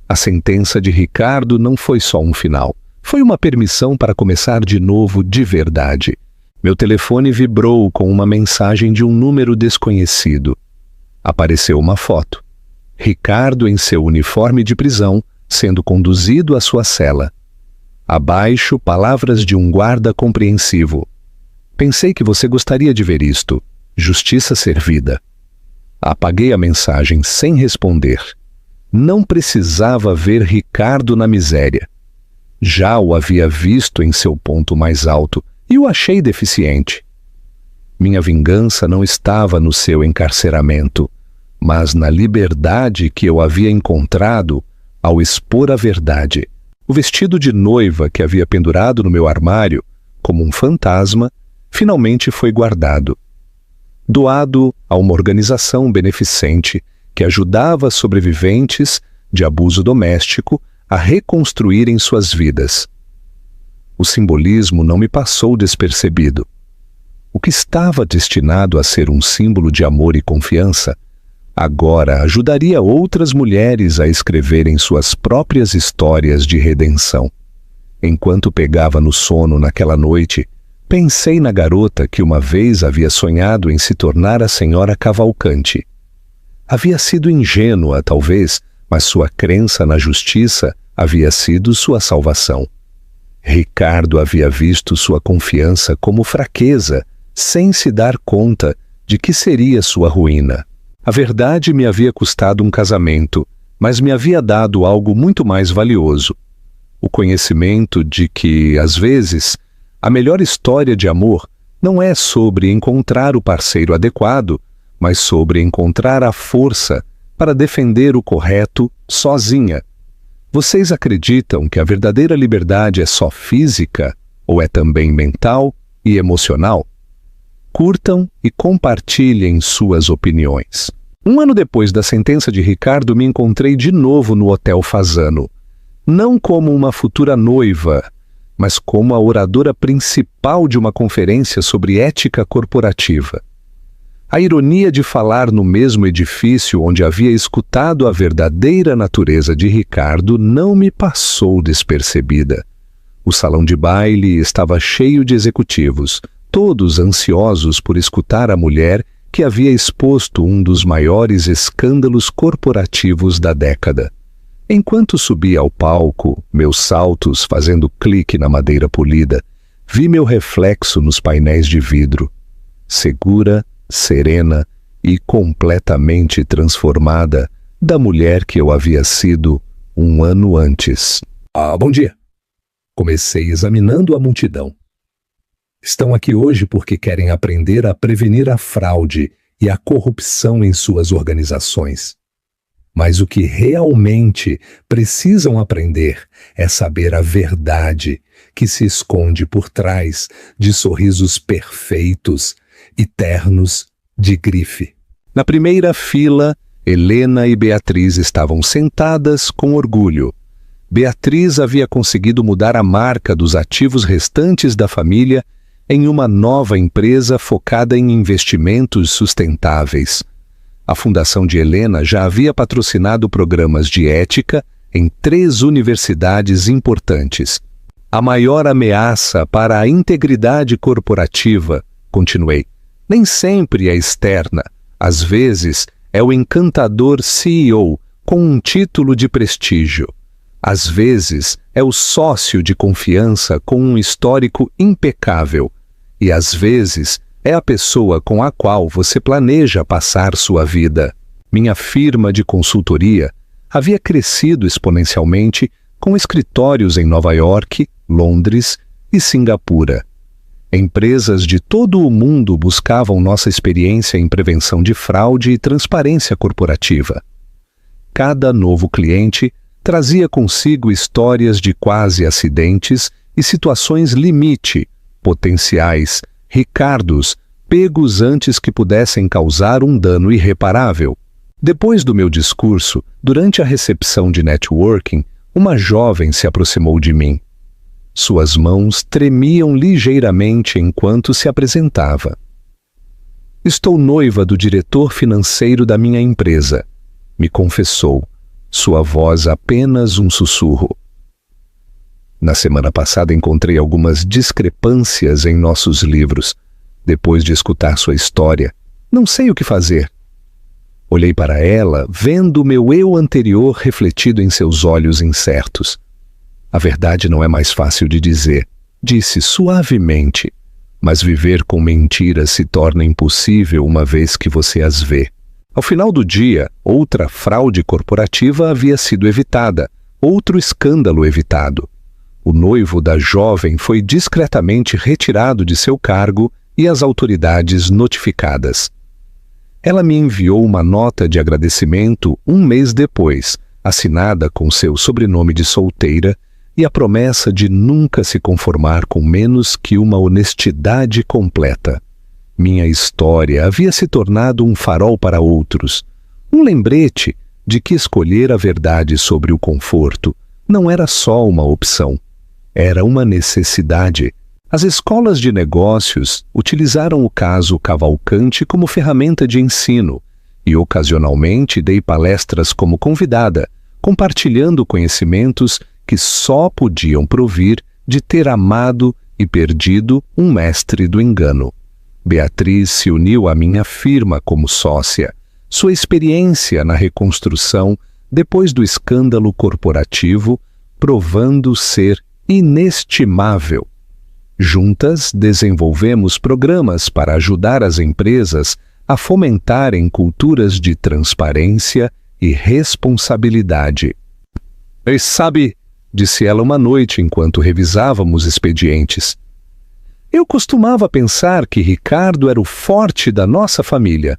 Speaker 1: A sentença de Ricardo não foi só um final, foi uma permissão para começar de novo de verdade. Meu telefone vibrou com uma mensagem de um número desconhecido. Apareceu uma foto. Ricardo em seu uniforme de prisão, sendo conduzido à sua cela. Abaixo, palavras de um guarda compreensivo. Pensei que você gostaria de ver isto. Justiça servida. Apaguei a mensagem sem responder. Não precisava ver Ricardo na miséria. Já o havia visto em seu ponto mais alto e o achei deficiente. Minha vingança não estava no seu encarceramento, mas na liberdade que eu havia encontrado ao expor a verdade. O vestido de noiva que havia pendurado no meu armário, como um fantasma, finalmente foi guardado. Doado a uma organização beneficente que ajudava sobreviventes de abuso doméstico a reconstruírem suas vidas. O simbolismo não me passou despercebido. O que estava destinado a ser um símbolo de amor e confiança, agora ajudaria outras mulheres a escreverem suas próprias histórias de redenção. Enquanto pegava no sono naquela noite, pensei na garota que uma vez havia sonhado em se tornar a senhora Cavalcante. Havia sido ingênua, talvez, mas sua crença na justiça havia sido sua salvação. Ricardo havia visto sua confiança como fraqueza, sem se dar conta de que seria sua ruína. A verdade me havia custado um casamento, mas me havia dado algo muito mais valioso. O conhecimento de que, às vezes, a melhor história de amor não é sobre encontrar o parceiro adequado, mas sobre encontrar a força para defender o correto sozinha. Vocês acreditam que a verdadeira liberdade é só física ou é também mental e emocional? Curtam e compartilhem suas opiniões. Um ano depois da sentença de Ricardo, me encontrei de novo no Hotel Fasano. Não como uma futura noiva, mas como a oradora principal de uma conferência sobre ética corporativa. A ironia de falar no mesmo edifício onde havia escutado a verdadeira natureza de Ricardo não me passou despercebida. O salão de baile estava cheio de executivos, todos ansiosos por escutar a mulher que havia exposto um dos maiores escândalos corporativos da década. Enquanto subia ao palco, meus saltos fazendo clique na madeira polida, vi meu reflexo nos painéis de vidro. Segura, serena e completamente transformada da mulher que eu havia sido um ano antes.
Speaker 2: Bom dia. Comecei examinando a multidão. Estão aqui hoje porque querem aprender a prevenir a fraude e a corrupção em suas organizações. Mas o que realmente precisam aprender é saber a verdade que se esconde por trás de sorrisos perfeitos e ternos de grife.
Speaker 1: Na primeira fila, Helena e Beatriz estavam sentadas com orgulho. Beatriz havia conseguido mudar a marca dos ativos restantes da família em uma nova empresa focada em investimentos sustentáveis. A fundação de Helena já havia patrocinado programas de ética em 3 universidades importantes. A maior ameaça para a integridade corporativa, continuei, nem sempre é externa. Às vezes, é o encantador CEO com um título de prestígio. Às vezes, é o sócio de confiança com um histórico impecável. E às vezes, é a pessoa com a qual você planeja passar sua vida. Minha firma de consultoria havia crescido exponencialmente com escritórios em Nova York, Londres e Singapura. Empresas de todo o mundo buscavam nossa experiência em prevenção de fraude e transparência corporativa. Cada novo cliente trazia consigo histórias de quase acidentes e situações limite, potenciais Ricardos pegos antes que pudessem causar um dano irreparável. Depois do meu discurso, durante a recepção de networking, uma jovem se aproximou de mim. Suas mãos tremiam ligeiramente enquanto se apresentava. Estou noiva do diretor financeiro da minha empresa, me confessou, sua voz apenas um sussurro. Na semana passada encontrei algumas discrepâncias em nossos livros. Depois de escutar sua história, não sei o que fazer. Olhei para ela, vendo o meu eu anterior refletido em seus olhos incertos. A verdade não é mais fácil de dizer, disse suavemente, mas viver com mentiras se torna impossível uma vez que você as vê. Ao final do dia, outra fraude corporativa havia sido evitada, outro escândalo evitado. O noivo da jovem foi discretamente retirado de seu cargo e as autoridades notificadas. Ela me enviou uma nota de agradecimento um mês depois, assinada com seu sobrenome de solteira e a promessa de nunca se conformar com menos que uma honestidade completa. Minha história havia se tornado um farol para outros, um lembrete de que escolher a verdade sobre o conforto não era só uma opção, era uma necessidade. As escolas de negócios utilizaram o caso Cavalcante como ferramenta de ensino e ocasionalmente dei palestras como convidada, compartilhando conhecimentos que só podiam provir de ter amado e perdido um mestre do engano. Beatriz se uniu à minha firma como sócia. Sua experiência na reconstrução depois do escândalo corporativo, provando ser inestimável. Juntas, desenvolvemos programas para ajudar as empresas a fomentarem culturas de transparência e responsabilidade. "E sabe", disse ela uma noite enquanto revisávamos expedientes, "eu costumava pensar que Ricardo era o forte da nossa família.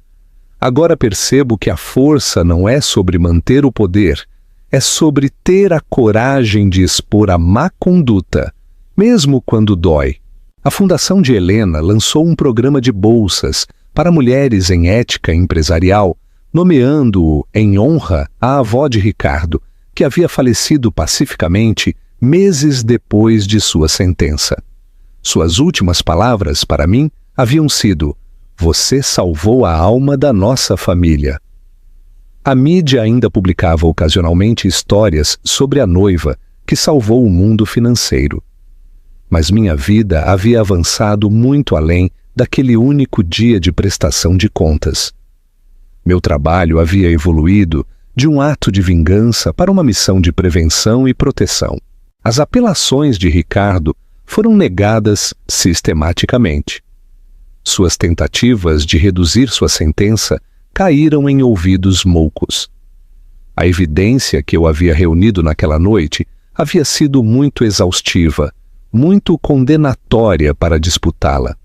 Speaker 1: Agora percebo que a força não é sobre manter o poder, é sobre ter a coragem de expor a má conduta, mesmo quando dói." A Fundação de Helena lançou um programa de bolsas para mulheres em ética empresarial, nomeando-o em honra à avó de Ricardo, que havia falecido pacificamente meses depois de sua sentença. Suas últimas palavras para mim haviam sido: "Você salvou a alma da nossa família." A mídia ainda publicava ocasionalmente histórias sobre a noiva que salvou o mundo financeiro. Mas minha vida havia avançado muito além daquele único dia de prestação de contas. Meu trabalho havia evoluído de um ato de vingança para uma missão de prevenção e proteção. As apelações de Ricardo foram negadas sistematicamente. Suas tentativas de reduzir sua sentença caíram em ouvidos moucos. A evidência que eu havia reunido naquela noite havia sido muito exaustiva, muito condenatória para disputá-la.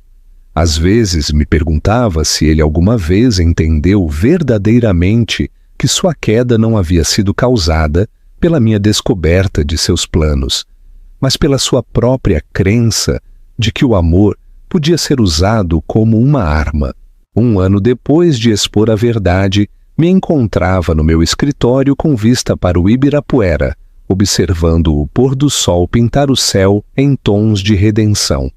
Speaker 1: Às vezes me perguntava se ele alguma vez entendeu verdadeiramente que sua queda não havia sido causada pela minha descoberta de seus planos, mas pela sua própria crença de que o amor podia ser usado como uma arma. Um ano depois de expor a verdade, me encontrava no meu escritório com vista para o Ibirapuera, observando o pôr do sol pintar o céu em tons de redenção.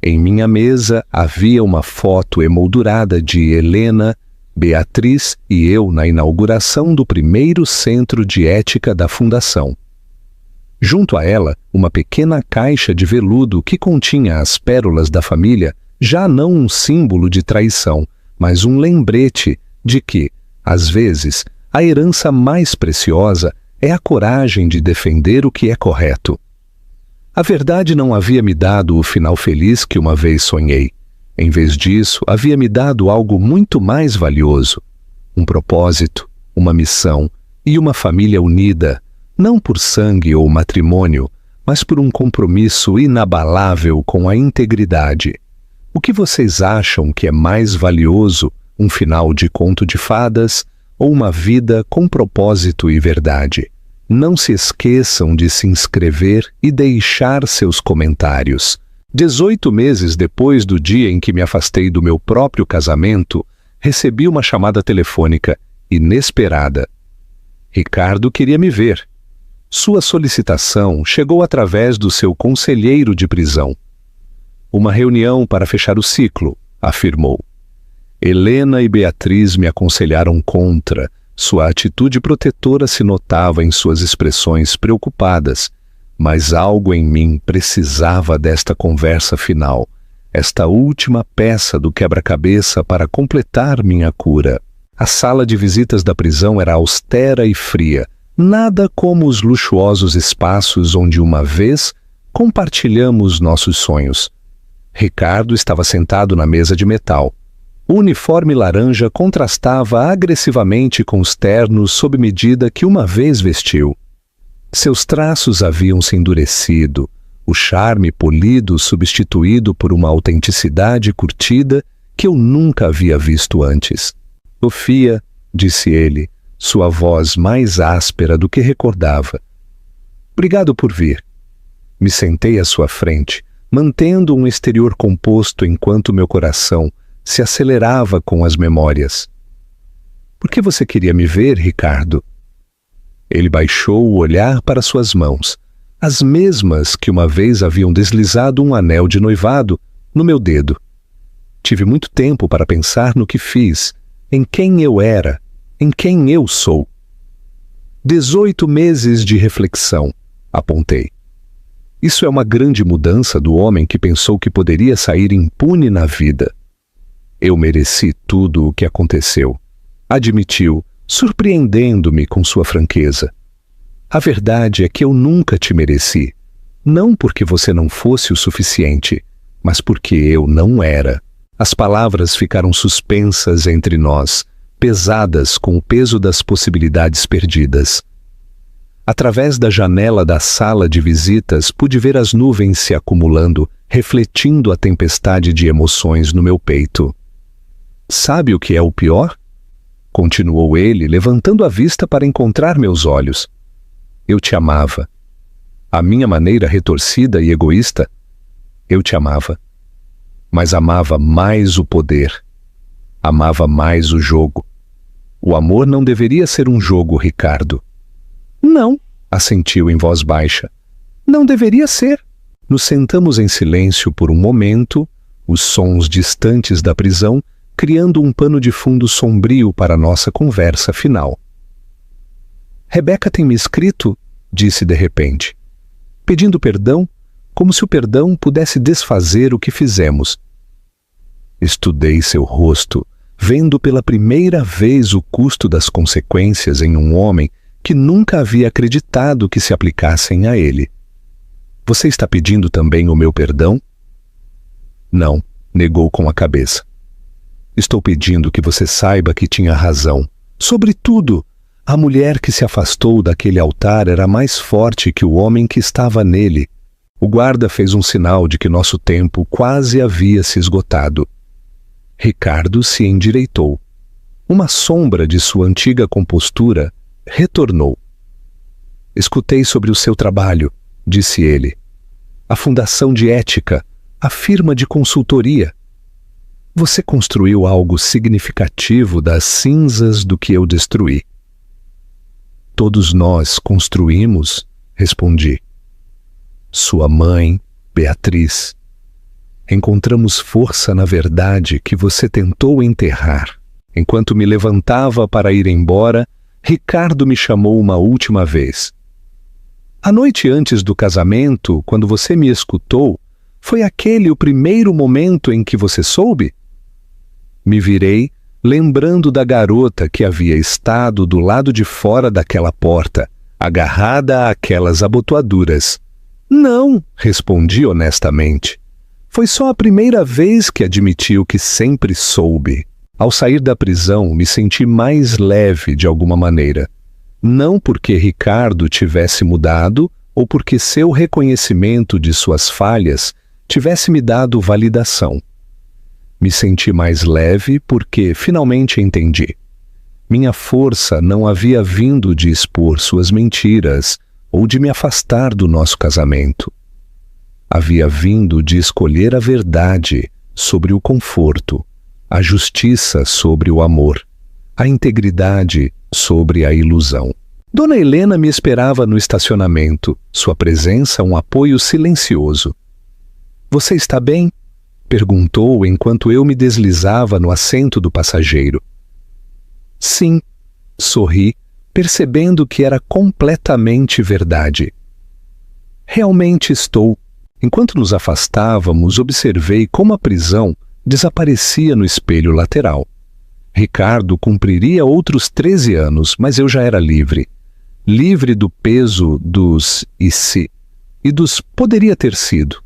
Speaker 1: Em minha mesa havia uma foto emoldurada de Helena, Beatriz e eu na inauguração do primeiro centro de ética da Fundação. Junto a ela, uma pequena caixa de veludo que continha as pérolas da família, já não um símbolo de traição, mas um lembrete de que, às vezes, a herança mais preciosa é a coragem de defender o que é correto. A verdade não havia me dado o final feliz que uma vez sonhei. Em vez disso, havia me dado algo muito mais valioso: um propósito, uma missão e uma família unida, não por sangue ou matrimônio, mas por um compromisso inabalável com a integridade. O que vocês acham que é mais valioso, um final de conto de fadas ou uma vida com propósito e verdade? Não se esqueçam de se inscrever e deixar seus comentários. 18 meses depois do dia em que me afastei do meu próprio casamento, recebi uma chamada telefônica inesperada. Ricardo queria me ver. Sua solicitação chegou através do seu conselheiro de prisão. Uma reunião para fechar o ciclo, afirmou. Helena e Beatriz me aconselharam contra. Sua atitude protetora se notava em suas expressões preocupadas, mas algo em mim precisava desta conversa final, esta última peça do quebra-cabeça para completar minha cura. A sala de visitas da prisão era austera e fria, nada como os luxuosos espaços onde uma vez compartilhamos nossos sonhos. Ricardo estava sentado na mesa de metal. O uniforme laranja contrastava agressivamente com os ternos sob medida que uma vez vestiu. Seus traços haviam se endurecido, o charme polido substituído por uma autenticidade curtida que eu nunca havia visto antes. Sofia, disse ele, sua voz mais áspera do que recordava. Obrigado por vir. Me sentei à sua frente, mantendo um exterior composto enquanto meu coração se acelerava com as memórias. Por que você queria me ver, Ricardo? Ele baixou o olhar para suas mãos, as mesmas que uma vez haviam deslizado um anel de noivado no meu dedo. Tive muito tempo para pensar no que fiz, em quem eu era, em quem eu sou. 18 meses de reflexão, apontei. Isso é uma grande mudança do homem que pensou que poderia sair impune na vida. Eu mereci tudo o que aconteceu, admitiu, surpreendendo-me com sua franqueza. A verdade é que eu nunca te mereci, não porque você não fosse o suficiente, mas porque eu não era. As palavras ficaram suspensas entre nós, pesadas com o peso das possibilidades perdidas. Através da janela da sala de visitas pude ver as nuvens se acumulando, refletindo a tempestade de emoções no meu peito. Sabe o que é o pior? Continuou ele, levantando a vista para encontrar meus olhos. Eu te amava. À minha maneira retorcida e egoísta, eu te amava. Mas amava mais o poder. Amava mais o jogo. O amor não deveria ser um jogo, Ricardo. Não, assentiu em voz baixa. Não deveria ser. Nos sentamos em silêncio por um momento, os sons distantes da prisão criando um pano de fundo sombrio para nossa conversa final. Rebeca tem me escrito, disse de repente, pedindo perdão, como se o perdão pudesse desfazer o que fizemos. Estudei seu rosto, vendo pela primeira vez o custo das consequências em um homem que nunca havia acreditado que se aplicassem a ele. Você está pedindo também o meu perdão? Não, negou com a cabeça. Estou pedindo que você saiba que tinha razão. Sobretudo, a mulher que se afastou daquele altar era mais forte que o homem que estava nele. O guarda fez um sinal de que nosso tempo quase havia se esgotado. Ricardo se endireitou. Uma sombra de sua antiga compostura retornou. Escutei sobre o seu trabalho, disse ele. A Fundação de Ética, a firma de consultoria. Você construiu algo significativo das cinzas do que eu destruí. Todos nós construímos, respondi. Sua mãe, Beatriz. Encontramos força na verdade que você tentou enterrar. Enquanto me levantava para ir embora, Ricardo me chamou uma última vez. A noite antes do casamento, quando você me escutou, foi aquele o primeiro momento em que você soube? Me virei, lembrando da garota que havia estado do lado de fora daquela porta, agarrada àquelas abotoaduras. Não, respondi honestamente. Foi só a primeira vez que admitiu que sempre soube. Ao sair da prisão, me senti mais leve de alguma maneira. Não porque Ricardo tivesse mudado ou porque seu reconhecimento de suas falhas tivesse me dado validação. Me senti mais leve porque finalmente entendi. Minha força não havia vindo de expor suas mentiras ou de me afastar do nosso casamento. Havia vindo de escolher a verdade sobre o conforto, a justiça sobre o amor, a integridade sobre a ilusão. Dona Helena me esperava no estacionamento, sua presença um apoio silencioso. "Você está bem?" perguntou enquanto eu me deslizava no assento do passageiro. "Sim", sorri, percebendo que era completamente verdade. "Realmente estou." Enquanto nos afastávamos, observei como a prisão desaparecia no espelho lateral. Ricardo cumpriria outros 13 anos, mas eu já era livre. Livre do peso dos "e se" e dos "poderia ter sido".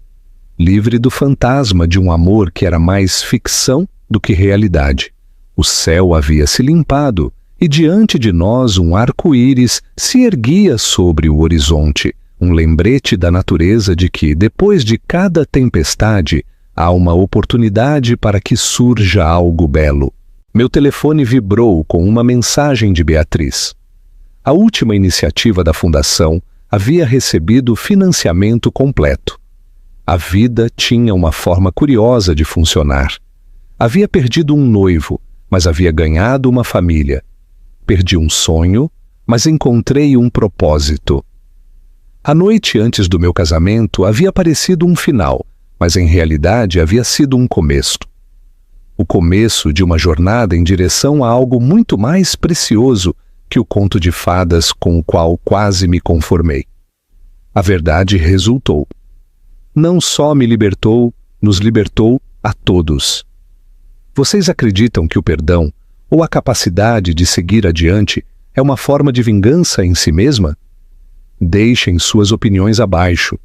Speaker 1: Livre do fantasma de um amor que era mais ficção do que realidade. O céu havia se limpado e diante de nós um arco-íris se erguia sobre o horizonte, um lembrete da natureza de que, depois de cada tempestade, há uma oportunidade para que surja algo belo. Meu telefone vibrou com uma mensagem de Beatriz. A última iniciativa da Fundação havia recebido financiamento completo. A vida tinha uma forma curiosa de funcionar. Havia perdido um noivo, mas havia ganhado uma família. Perdi um sonho, mas encontrei um propósito. A noite antes do meu casamento havia parecido um final, mas em realidade havia sido um começo. O começo de uma jornada em direção a algo muito mais precioso que o conto de fadas com o qual quase me conformei. A verdade resultou. Não só me libertou, nos libertou a todos. Vocês acreditam que o perdão, ou a capacidade de seguir adiante, é uma forma de vingança em si mesma? Deixem suas opiniões abaixo.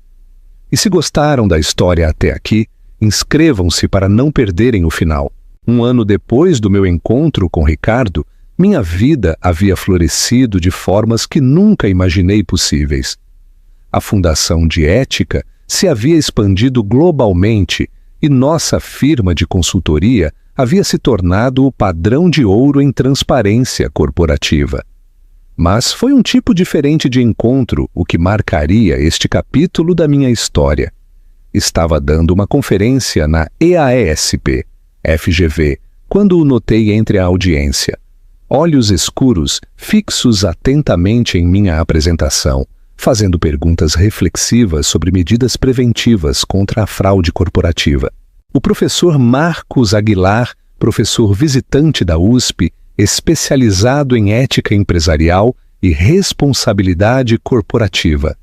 Speaker 1: E se gostaram da história até aqui, inscrevam-se para não perderem o final. Um ano depois do meu encontro com Ricardo, minha vida havia florescido de formas que nunca imaginei possíveis. A Fundação de Ética se havia expandido globalmente e nossa firma de consultoria havia se tornado o padrão de ouro em transparência corporativa. Mas foi um tipo diferente de encontro o que marcaria este capítulo da minha história. Estava dando uma conferência na EASP, FGV, quando o notei entre a audiência. Olhos escuros, fixos atentamente em minha apresentação, fazendo perguntas reflexivas sobre medidas preventivas contra a fraude corporativa. O professor Marcos Aguilar, professor visitante da USP, especializado em ética empresarial e responsabilidade corporativa.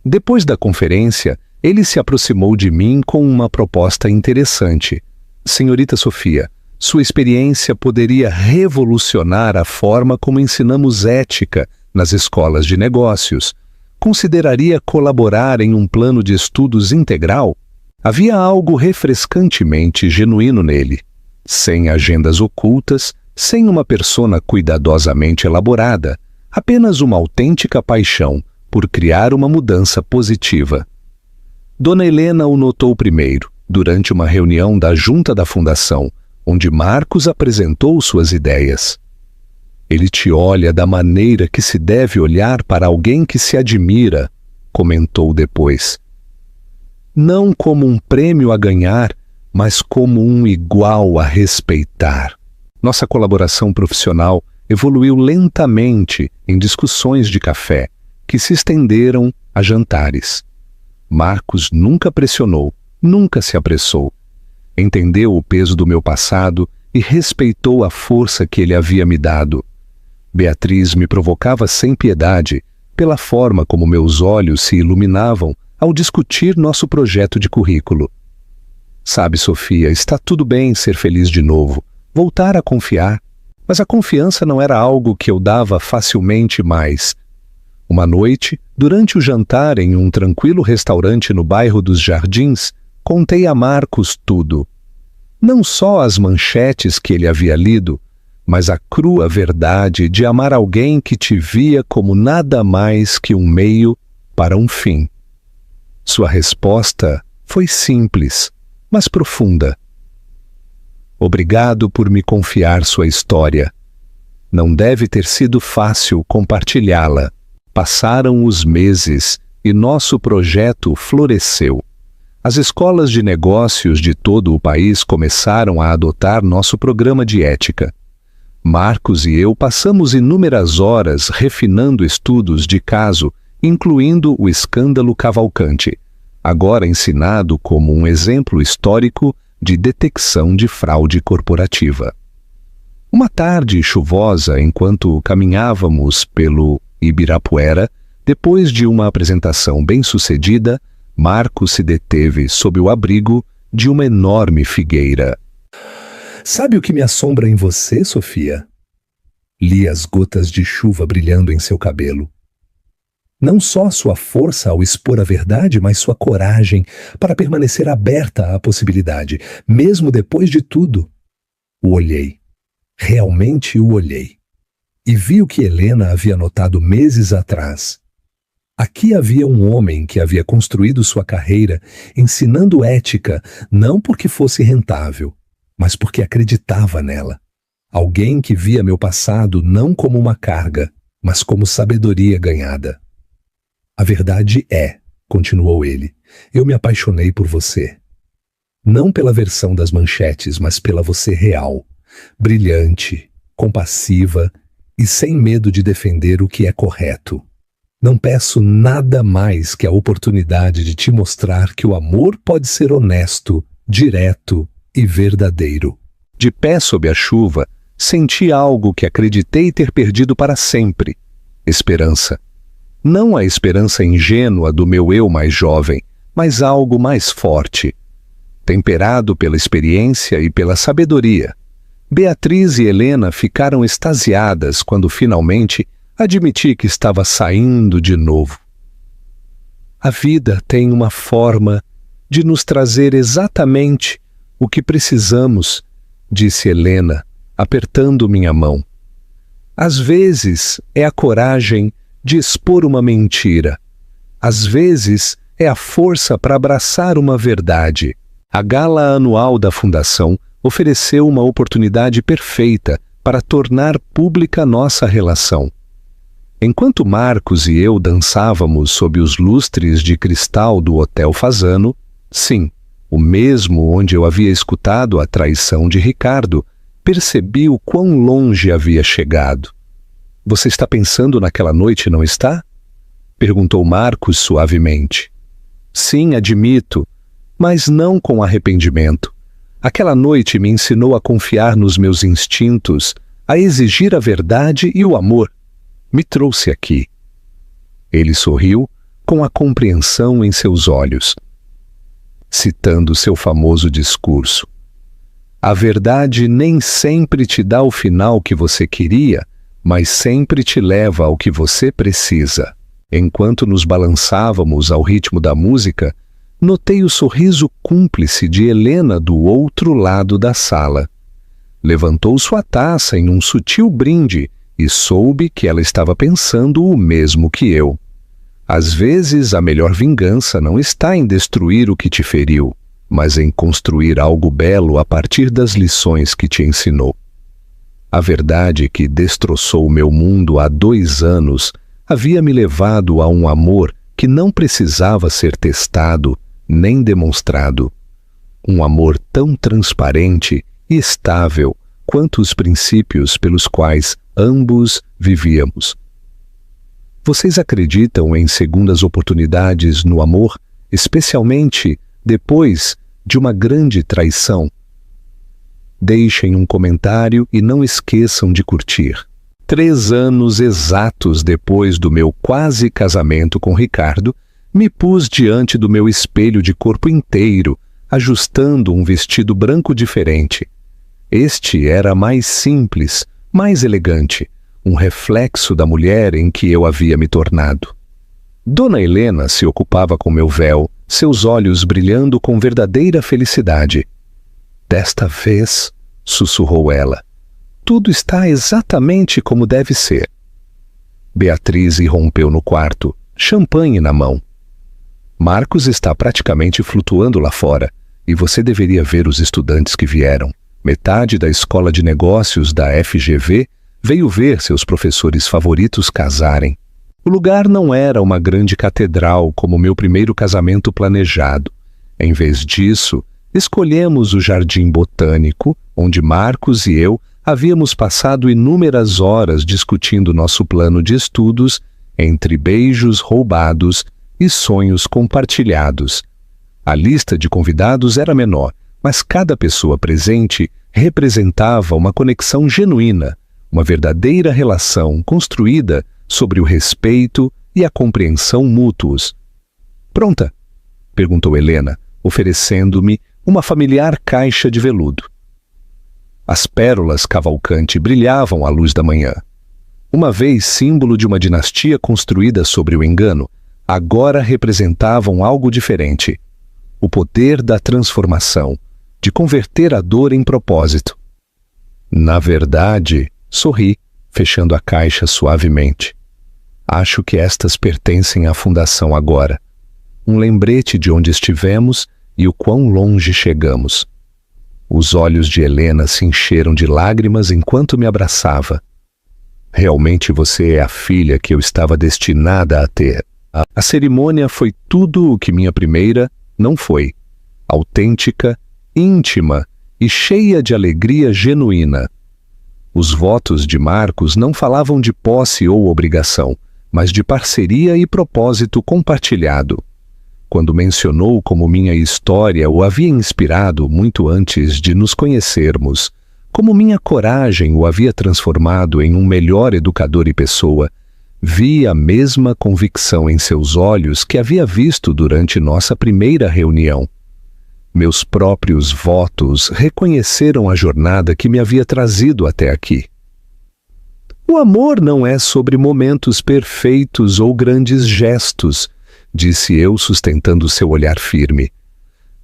Speaker 1: Depois da conferência, ele se aproximou de mim com uma proposta interessante. Senhorita Sofia, sua experiência poderia revolucionar a forma como ensinamos ética nas escolas de negócios. Consideraria colaborar em um plano de estudos integral? Havia algo refrescantemente genuíno nele. Sem agendas ocultas, sem uma persona cuidadosamente elaborada, apenas uma autêntica paixão por criar uma mudança positiva. Dona Helena o notou primeiro, durante uma reunião da Junta da Fundação, onde Marcos apresentou suas ideias. Ele te olha da maneira que se deve olhar para alguém que se admira, comentou depois. Não como um prêmio a ganhar, mas como um igual a respeitar. Nossa colaboração profissional evoluiu lentamente em discussões de café, que se estenderam a jantares. Marcos nunca pressionou, nunca se apressou. Entendeu o peso do meu passado e respeitou a força que ele havia me dado. Beatriz me provocava sem piedade pela forma como meus olhos se iluminavam ao discutir nosso projeto de currículo. Sabe, Sofia, está tudo bem ser feliz de novo, voltar a confiar, mas a confiança não era algo que eu dava facilmente mais. Uma noite, durante o jantar em um tranquilo restaurante no bairro dos Jardins, contei a Marcos tudo. Não só as manchetes que ele havia lido, mas a crua verdade de amar alguém que te via como nada mais que um meio para um fim. Sua resposta foi simples, mas profunda. Obrigado por me confiar sua história. Não deve ter sido fácil compartilhá-la. Passaram os meses e nosso projeto floresceu. As escolas de negócios de todo o país começaram a adotar nosso programa de ética. Marcos e eu passamos inúmeras horas refinando estudos de caso, incluindo o escândalo Cavalcante, agora ensinado como um exemplo histórico de detecção de fraude corporativa. Uma tarde chuvosa, enquanto caminhávamos pelo Ibirapuera, depois de uma apresentação bem-sucedida, Marcos se deteve sob o abrigo de uma enorme figueira.
Speaker 2: Sabe o que me assombra em você, Sofia? Li as gotas de chuva brilhando em seu cabelo. Não só sua força ao expor a verdade, mas sua coragem para permanecer aberta à possibilidade, mesmo depois de tudo. O olhei. Realmente o olhei. E vi o que Helena havia notado meses atrás. Aqui havia um homem que havia construído sua carreira ensinando ética, não porque fosse rentável, mas porque acreditava nela. Alguém que via meu passado não como uma carga, mas como sabedoria ganhada. A verdade é, continuou ele, eu me apaixonei por você. Não pela versão das manchetes, mas pela você real, brilhante, compassiva e sem medo de defender o que é correto. Não peço nada mais que a oportunidade de te mostrar que o amor pode ser honesto, direto e verdadeiro.
Speaker 1: De pé sob a chuva, senti algo que acreditei ter perdido para sempre: esperança. Não a esperança ingênua do meu eu mais jovem, mas algo mais forte. Temperado pela experiência e pela sabedoria, Beatriz e Helena ficaram extasiadas quando finalmente admiti que estava saindo de novo. A vida tem uma forma de nos trazer exatamente o que precisamos, disse Helena, apertando minha mão. Às vezes é a coragem de expor uma mentira. Às vezes é a força para abraçar uma verdade. A gala anual da Fundação ofereceu uma oportunidade perfeita para tornar pública nossa relação. Enquanto Marcos e eu dançávamos sob os lustres de cristal do Hotel Fasano, sim, o mesmo onde eu havia escutado a traição de Ricardo, percebi o quão longe havia chegado. Você está pensando naquela noite, não está? Perguntou Marcos suavemente. Sim, admito, mas não com arrependimento. Aquela noite me ensinou a confiar nos meus instintos, a exigir a verdade e o amor. Me trouxe aqui. Ele sorriu com a compreensão em seus olhos, citando seu famoso discurso. A verdade nem sempre te dá o final que você queria, mas sempre te leva ao que você precisa. Enquanto nos balançávamos ao ritmo da música, notei o sorriso cúmplice de Helena do outro lado da sala. Levantou sua taça em um sutil brinde e soube que ela estava pensando o mesmo que eu. Às vezes, a melhor vingança não está em destruir o que te feriu, mas em construir algo belo a partir das lições que te ensinou. A verdade que destroçou meu mundo há 2 anos havia me levado a um amor que não precisava ser testado nem demonstrado. Um amor tão transparente e estável quanto os princípios pelos quais ambos vivíamos. Vocês acreditam em segundas oportunidades no amor, especialmente depois de uma grande traição? Deixem um comentário e não esqueçam de curtir. 3 anos exatos depois do meu quase casamento com Ricardo, me pus diante do meu espelho de corpo inteiro, ajustando um vestido branco diferente. Este era mais simples, mais elegante, um reflexo da mulher em que eu havia me tornado. Dona Helena se ocupava com meu véu, seus olhos brilhando com verdadeira felicidade. Desta vez, sussurrou ela, tudo está exatamente como deve ser. Beatriz irrompeu no quarto, champanhe na mão. Marcos está praticamente flutuando lá fora, e você deveria ver os estudantes que vieram. Metade da escola de negócios da FGV veio ver seus professores favoritos casarem. O lugar não era uma grande catedral como meu primeiro casamento planejado. Em vez disso, escolhemos o Jardim Botânico, onde Marcos e eu havíamos passado inúmeras horas discutindo nosso plano de estudos entre beijos roubados e sonhos compartilhados. A lista de convidados era menor, mas cada pessoa presente representava uma conexão genuína, uma verdadeira relação construída sobre o respeito e a compreensão mútuos. «Pronta?» perguntou Helena, oferecendo-me uma familiar caixa de veludo. As pérolas Cavalcante brilhavam à luz da manhã. Uma vez símbolo de uma dinastia construída sobre o engano, agora representavam algo diferente. O poder da transformação, de converter a dor em propósito. Na verdade, sorri, fechando a caixa suavemente. Acho que estas pertencem à Fundação agora. Um lembrete de onde estivemos e o quão longe chegamos. Os olhos de Helena se encheram de lágrimas enquanto me abraçava. Realmente você é a filha que eu estava destinada a ter. A cerimônia foi tudo o que minha primeira não foi. Autêntica, íntima e cheia de alegria genuína. Os votos de Marcos não falavam de posse ou obrigação, mas de parceria e propósito compartilhado. Quando mencionou como minha história o havia inspirado muito antes de nos conhecermos, como minha coragem o havia transformado em um melhor educador e pessoa, vi a mesma convicção em seus olhos que havia visto durante nossa primeira reunião. Meus próprios votos reconheceram a jornada que me havia trazido até aqui. O amor não é sobre momentos perfeitos ou grandes gestos, disse eu, sustentando seu olhar firme.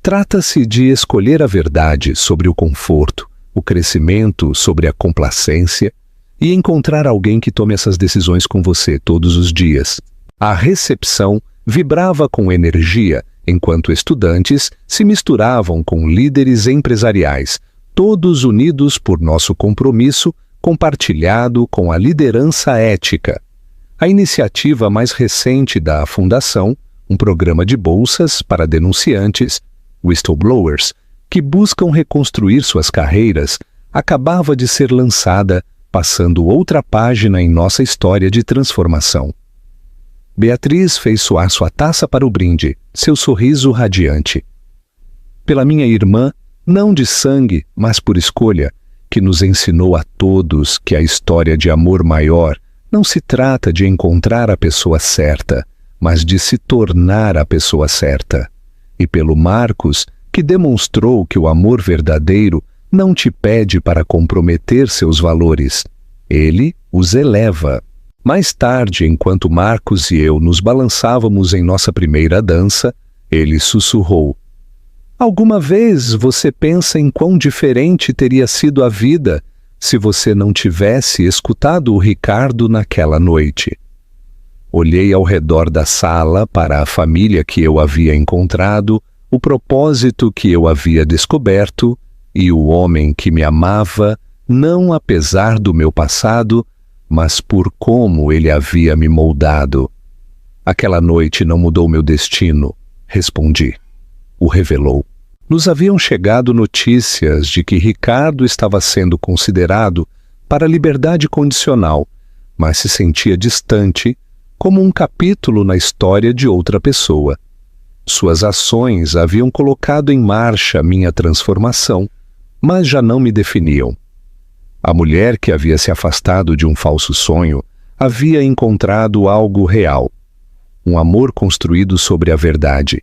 Speaker 1: Trata-se de escolher a verdade sobre o conforto, o crescimento sobre a complacência e encontrar alguém que tome essas decisões com você todos os dias. A recepção vibrava com energia, enquanto estudantes se misturavam com líderes empresariais, todos unidos por nosso compromisso compartilhado com a liderança ética. A iniciativa mais recente da Fundação, um programa de bolsas para denunciantes, whistleblowers, que buscam reconstruir suas carreiras, acabava de ser lançada, passando outra página em nossa história de transformação. Beatriz fez soar sua taça para o brinde, seu sorriso radiante. Pela minha irmã, não de sangue, mas por escolha, que nos ensinou a todos que a história de amor maior não se trata de encontrar a pessoa certa, mas de se tornar a pessoa certa. E pelo Marcos, que demonstrou que o amor verdadeiro não te pede para comprometer seus valores. Ele os eleva. Mais tarde, enquanto Marcos e eu nos balançávamos em nossa primeira dança, ele sussurrou: Alguma vez você pensa em quão diferente teria sido a vida se você não tivesse escutado o Ricardo naquela noite? Olhei ao redor da sala para a família que eu havia encontrado, o propósito que eu havia descoberto e o homem que me amava, não apesar do meu passado, mas por como ele havia me moldado. Aquela noite não mudou meu destino, respondi. O revelou. Nos haviam chegado notícias de que Ricardo estava sendo considerado para liberdade condicional, mas se sentia distante, como um capítulo na história de outra pessoa. Suas ações haviam colocado em marcha minha transformação, mas já não me definiam. A mulher que havia se afastado de um falso sonho havia encontrado algo real, um amor construído sobre a verdade,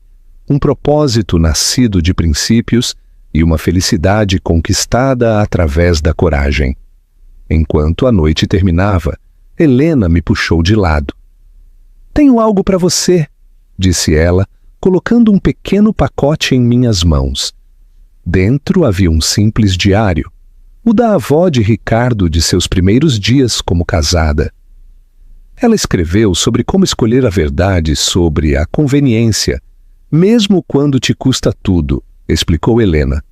Speaker 1: um propósito nascido de princípios e uma felicidade conquistada através da coragem. Enquanto a noite terminava, Helena me puxou de lado. «Tenho algo para você», disse ela, colocando um pequeno pacote em minhas mãos. Dentro havia um simples diário, o da avó de Ricardo de seus primeiros dias como casada. Ela escreveu sobre como escolher a verdade sobre a conveniência, mesmo quando te custa tudo, explicou Helena.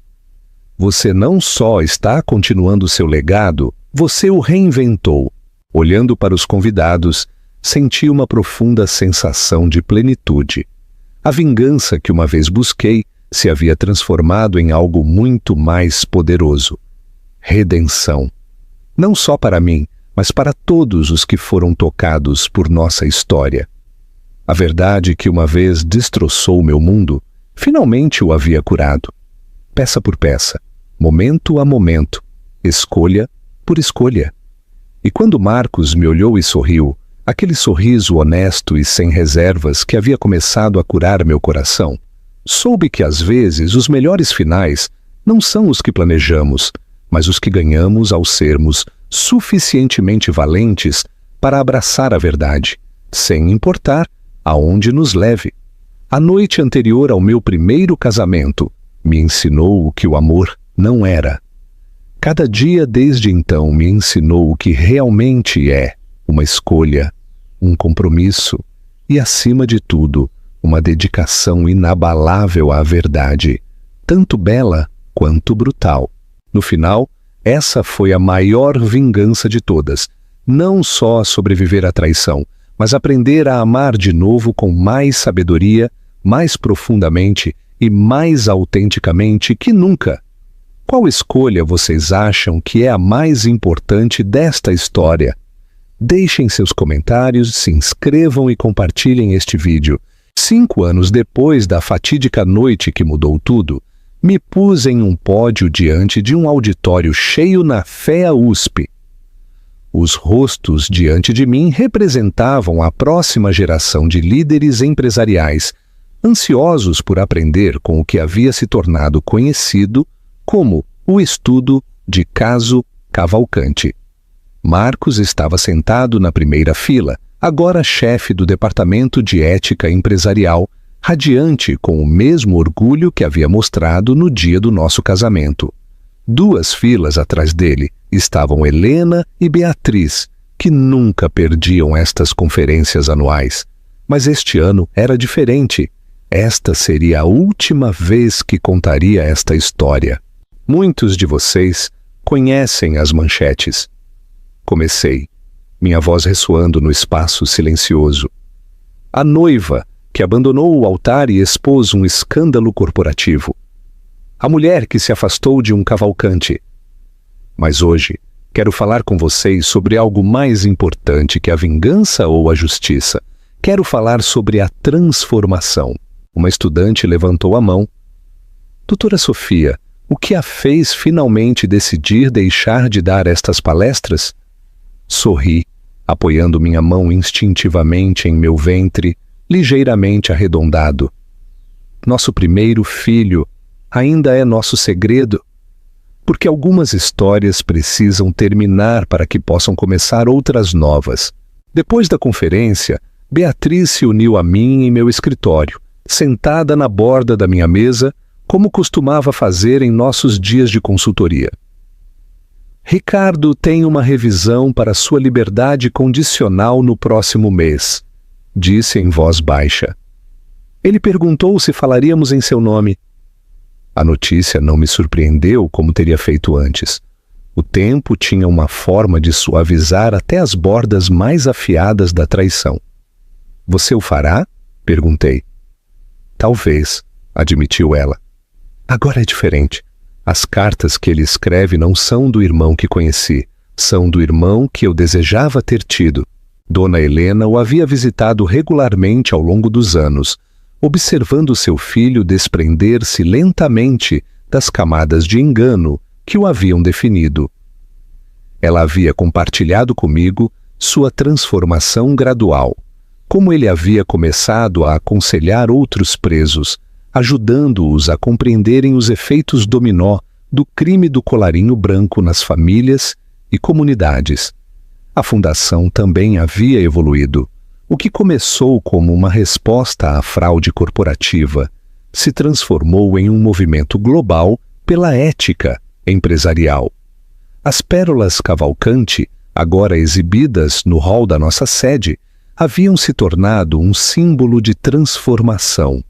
Speaker 1: Você não só está continuando seu legado, você o reinventou. Olhando para os convidados, senti uma profunda sensação de plenitude. A vingança que uma vez busquei se havia transformado em algo muito mais poderoso. Redenção. não só para mim, mas para todos os que foram tocados por nossa história. A verdade que uma vez destroçou meu mundo, finalmente o havia curado. Peça por peça, momento a momento, escolha por escolha. E quando Marcos me olhou e sorriu, aquele sorriso honesto e sem reservas que havia começado a curar meu coração, soube que às vezes os melhores finais não são os que planejamos, mas os que ganhamos ao sermos suficientemente valentes para abraçar a verdade, sem importar aonde nos leve. A noite anterior ao meu primeiro casamento me ensinou o que o amor não era. Cada dia desde então me ensinou o que realmente é uma escolha, um compromisso e, acima de tudo, uma dedicação inabalável à verdade, tanto bela quanto brutal. No final, essa foi a maior vingança de todas. Não só sobreviver à traição, mas aprender a amar de novo com mais sabedoria, mais profundamente e mais autenticamente que nunca. Qual escolha vocês acham que é a mais importante desta história? Deixem seus comentários, se inscrevam e compartilhem este vídeo. 5 anos depois da fatídica noite que mudou tudo, me pus em um pódio diante de um auditório cheio na FEA USP. Os rostos diante de mim representavam a próxima geração de líderes empresariais, ansiosos por aprender com o que havia se tornado conhecido como o estudo de caso Cavalcante. Marcos estava sentado na primeira fila, agora chefe do Departamento de Ética Empresarial, radiante com o mesmo orgulho que havia mostrado no dia do nosso casamento. 2 filas atrás dele estavam Helena e Beatriz, que nunca perdiam estas conferências anuais. Mas este ano era diferente. Esta seria a última vez que contaria esta história. Muitos de vocês conhecem as manchetes. Comecei, minha voz ressoando no espaço silencioso. A noiva que abandonou o altar e expôs um escândalo corporativo. A mulher que se afastou de um cavalcante. Mas hoje, quero falar com vocês sobre algo mais importante que a vingança ou a justiça. Quero falar sobre a transformação. Uma estudante levantou a mão. Doutora Sofia, o que a fez finalmente decidir deixar de dar estas palestras? Sorri, apoiando minha mão instintivamente em meu ventre, ligeiramente arredondado. Nosso primeiro filho ainda é nosso segredo, porque algumas histórias precisam terminar para que possam começar outras novas. Depois da conferência, Beatriz se uniu a mim em meu escritório, sentada na borda da minha mesa, como costumava fazer em nossos dias de consultoria. Ricardo tem uma revisão para sua liberdade condicional no próximo mês, disse em voz baixa. Ele perguntou se falaríamos em seu nome. A notícia não me surpreendeu como teria feito antes. O tempo tinha uma forma de suavizar até as bordas mais afiadas da traição. Você o fará? Perguntei. Talvez, admitiu ela. Agora é diferente. As cartas que ele escreve não são do irmão que conheci, são do irmão que eu desejava ter tido. Dona Helena o havia visitado regularmente ao longo dos anos, observando seu filho desprender-se lentamente das camadas de engano que o haviam definido. Ela havia compartilhado comigo sua transformação gradual, como ele havia começado a aconselhar outros presos, ajudando-os a compreenderem os efeitos dominó do crime do colarinho branco nas famílias e comunidades. A fundação também havia evoluído. O que começou como uma resposta à fraude corporativa se transformou em um movimento global pela ética empresarial. As pérolas Cavalcante, agora exibidas no hall da nossa sede, haviam se tornado um símbolo de transformação,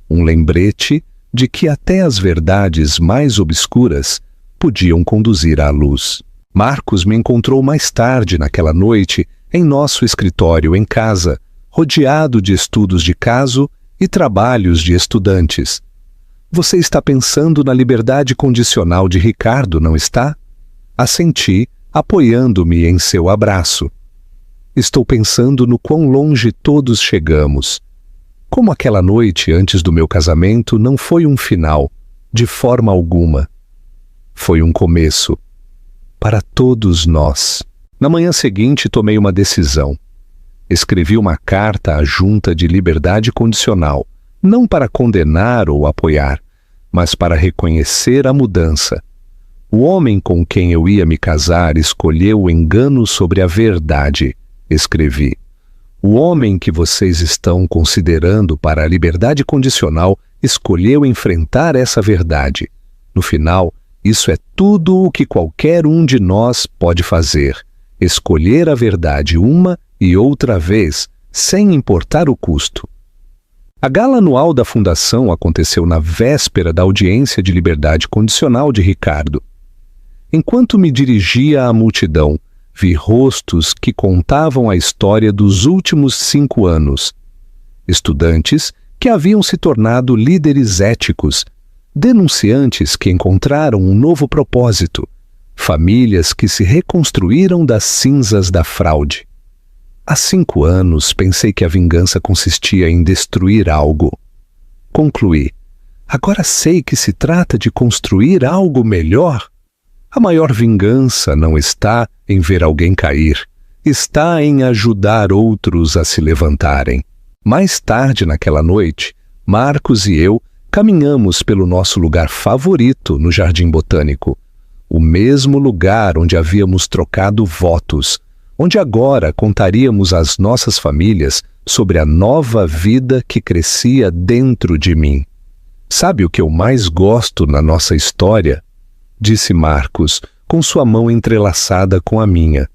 Speaker 1: um lembrete de que até as verdades mais obscuras podiam conduzir à luz. Marcos me encontrou mais tarde naquela noite em nosso escritório em casa, rodeado de estudos de caso e trabalhos de estudantes. Você está pensando na liberdade condicional de Ricardo, não está? Assenti, apoiando-me em seu abraço. Estou pensando no quão longe todos chegamos. Como aquela noite antes do meu casamento não foi um final, de forma alguma. Foi um começo. Para todos nós. Na manhã seguinte, tomei uma decisão. Escrevi uma carta à Junta de Liberdade Condicional, não para condenar ou apoiar, mas para reconhecer a mudança. O homem com quem eu ia me casar escolheu o engano sobre a verdade, escrevi. O homem que vocês estão considerando para a liberdade condicional escolheu enfrentar essa verdade. No final, isso é tudo o que qualquer um de nós pode fazer: escolher a verdade uma e outra vez, sem importar o custo. A gala anual da Fundação aconteceu na véspera da audiência de liberdade condicional de Ricardo. Enquanto me dirigia à multidão, vi rostos que contavam a história dos últimos 5 anos. Estudantes que haviam se tornado líderes éticos, denunciantes que encontraram um novo propósito, famílias que se reconstruíram das cinzas da fraude. Há 5 anos pensei que a vingança consistia em destruir algo. Concluí: agora sei que se trata de construir algo melhor. A maior vingança não está em ver alguém cair, está em ajudar outros a se levantarem. Mais tarde naquela noite, Marcos e eu caminhamos pelo nosso lugar favorito no Jardim Botânico, o mesmo lugar onde havíamos trocado votos, onde agora contaríamos às nossas famílias sobre a nova vida que crescia dentro de mim. Sabe o que eu mais gosto na nossa história? Disse Marcos, com sua mão entrelaçada com a minha.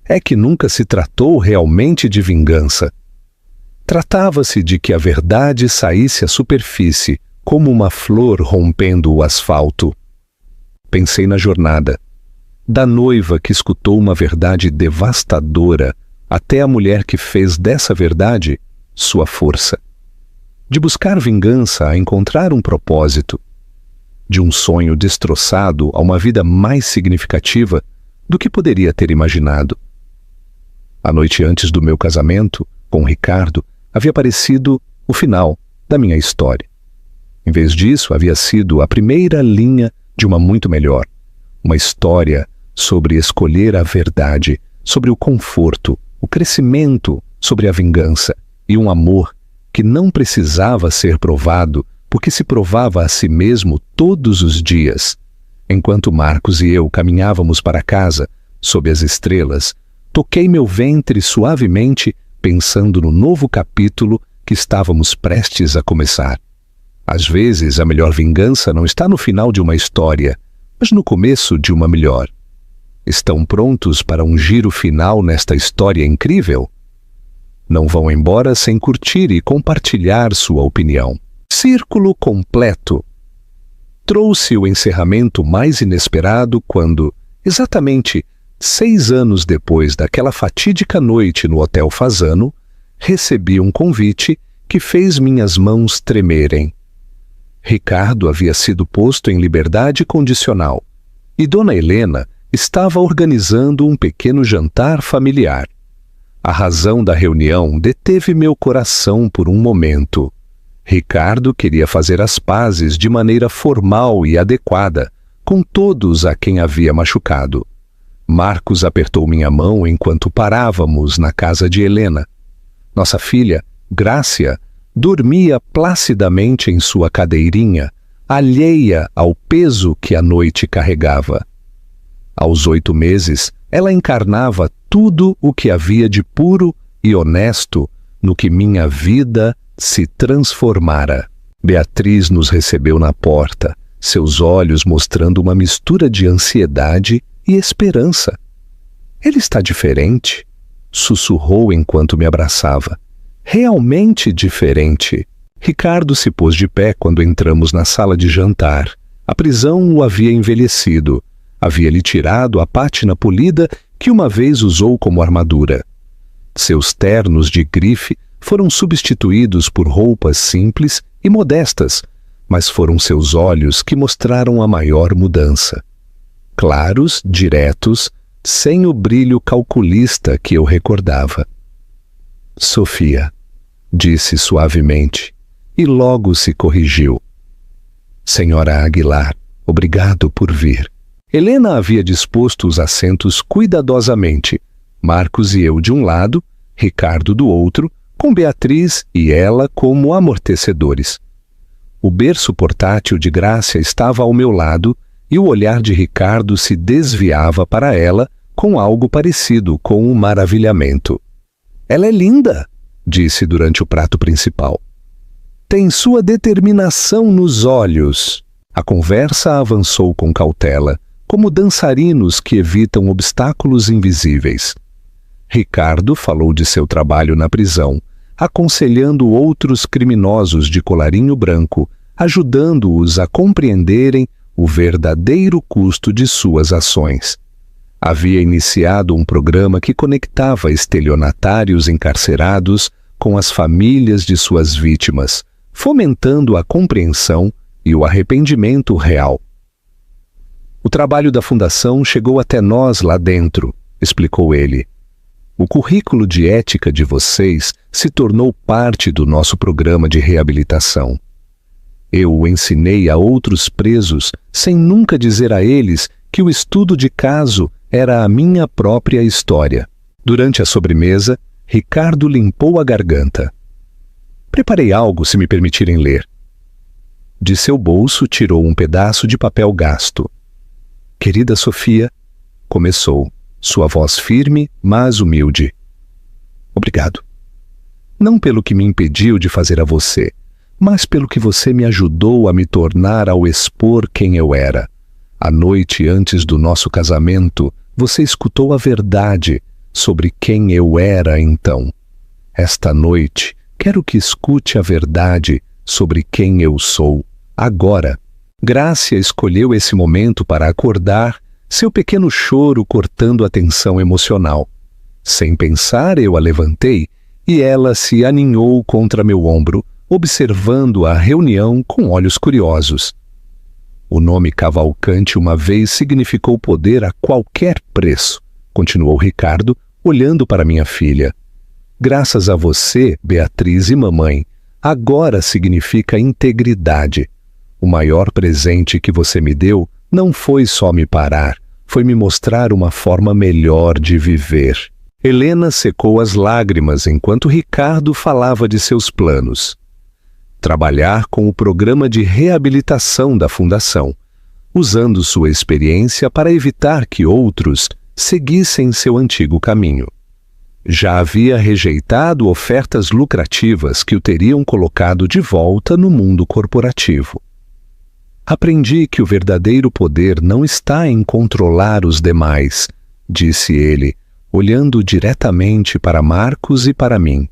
Speaker 1: É que nunca se tratou realmente de vingança. Tratava-se de que a verdade saísse à superfície, como uma flor rompendo o asfalto. Pensei na jornada, da noiva que escutou uma verdade devastadora, até a mulher que fez dessa verdade sua força. De buscar vingança a encontrar um propósito. De um sonho destroçado a uma vida mais significativa do que poderia ter imaginado. A noite antes do meu casamento, com Ricardo, havia parecido o final da minha história. Em vez disso, havia sido a primeira linha de uma muito melhor. Uma história sobre escolher a verdade, sobre o conforto, o crescimento, sobre a vingança e um amor que não precisava ser provado porque se provava a si mesmo todos os dias. Enquanto Marcos e eu caminhávamos para casa, sob as estrelas, toquei meu ventre suavemente, pensando no novo capítulo que estávamos prestes a começar. Às vezes, a melhor vingança não está no final de uma história, mas no começo de uma melhor. Estão prontos para um giro final nesta história incrível? Não vão embora sem curtir e compartilhar sua opinião. Círculo completo. Trouxe o encerramento mais inesperado quando, exatamente 6 anos depois daquela fatídica noite no Hotel Fasano, recebi um convite que fez minhas mãos tremerem. Ricardo havia sido posto em liberdade condicional e Dona Helena estava organizando um pequeno jantar familiar. A razão da reunião deteve meu coração por um momento. Ricardo queria fazer as pazes de maneira formal e adequada com todos a quem havia machucado. Marcos apertou minha mão enquanto parávamos na casa de Helena. Nossa filha, Grácia, dormia placidamente em sua cadeirinha, alheia ao peso que a noite carregava. Aos 8 meses, ela encarnava tudo o que havia de puro e honesto no que minha vida se transformara. Beatriz nos recebeu na porta, seus olhos mostrando uma mistura de ansiedade e esperança. Ele está diferente, sussurrou enquanto me abraçava. Realmente diferente. Ricardo se pôs de pé quando entramos na sala de jantar. A prisão o havia envelhecido. Havia-lhe tirado a pátina polida que uma vez usou como armadura. Seus ternos de grife foram substituídos por roupas simples e modestas, mas foram seus olhos que mostraram a maior mudança. claros, diretos, sem o brilho calculista que eu recordava. Sofia, disse suavemente, e logo se corrigiu. Senhora Aguilar, obrigado por vir. Helena havia disposto os assentos cuidadosamente, Marcos e eu de um lado, Ricardo do outro, com Beatriz e ela como amortecedores. O berço portátil de Grácia estava ao meu lado e o olhar de Ricardo se desviava para ela com algo parecido com um maravilhamento. Ela é linda, disse durante o prato principal. Tem sua determinação nos olhos. A conversa avançou com cautela, como dançarinos que evitam obstáculos invisíveis. Ricardo falou de seu trabalho na prisão, aconselhando outros criminosos de colarinho branco, ajudando-os a compreenderem o verdadeiro custo de suas ações. Havia iniciado um programa que conectava estelionatários encarcerados com as famílias de suas vítimas, fomentando a compreensão e o arrependimento real. O trabalho da Fundação chegou até nós lá dentro, explicou ele. O currículo de ética de vocês se tornou parte do nosso programa de reabilitação. Eu o ensinei a outros presos sem nunca dizer a eles que o estudo de caso era a minha própria história. Durante a sobremesa, Ricardo limpou a garganta. Preparei algo, se me permitirem ler. De seu bolso tirou um pedaço de papel gasto. Querida Sofia, começou, sua voz firme, mas humilde. Obrigado. Não pelo que me impediu de fazer a você, mas pelo que você me ajudou a me tornar ao expor quem eu era. A noite antes do nosso casamento, você escutou a verdade sobre quem eu era então. Esta noite, quero que escute a verdade sobre quem eu sou, agora. Grácia escolheu esse momento para acordar, seu pequeno choro cortando a tensão emocional. Sem pensar, eu a levantei e ela se aninhou contra meu ombro, observando a reunião com olhos curiosos. O nome Cavalcante uma vez significou poder a qualquer preço, continuou Ricardo, olhando para minha filha. Graças a você, Beatriz e mamãe, agora significa integridade. O maior presente que você me deu não foi só me parar, foi me mostrar uma forma melhor de viver. Helena secou as lágrimas enquanto Ricardo falava de seus planos. Trabalhar com o programa de reabilitação da Fundação, usando sua experiência para evitar que outros seguissem seu antigo caminho. Já havia rejeitado ofertas lucrativas que o teriam colocado de volta no mundo corporativo. Aprendi que o verdadeiro poder não está em controlar os demais, disse ele, olhando diretamente para Marcos e para mim.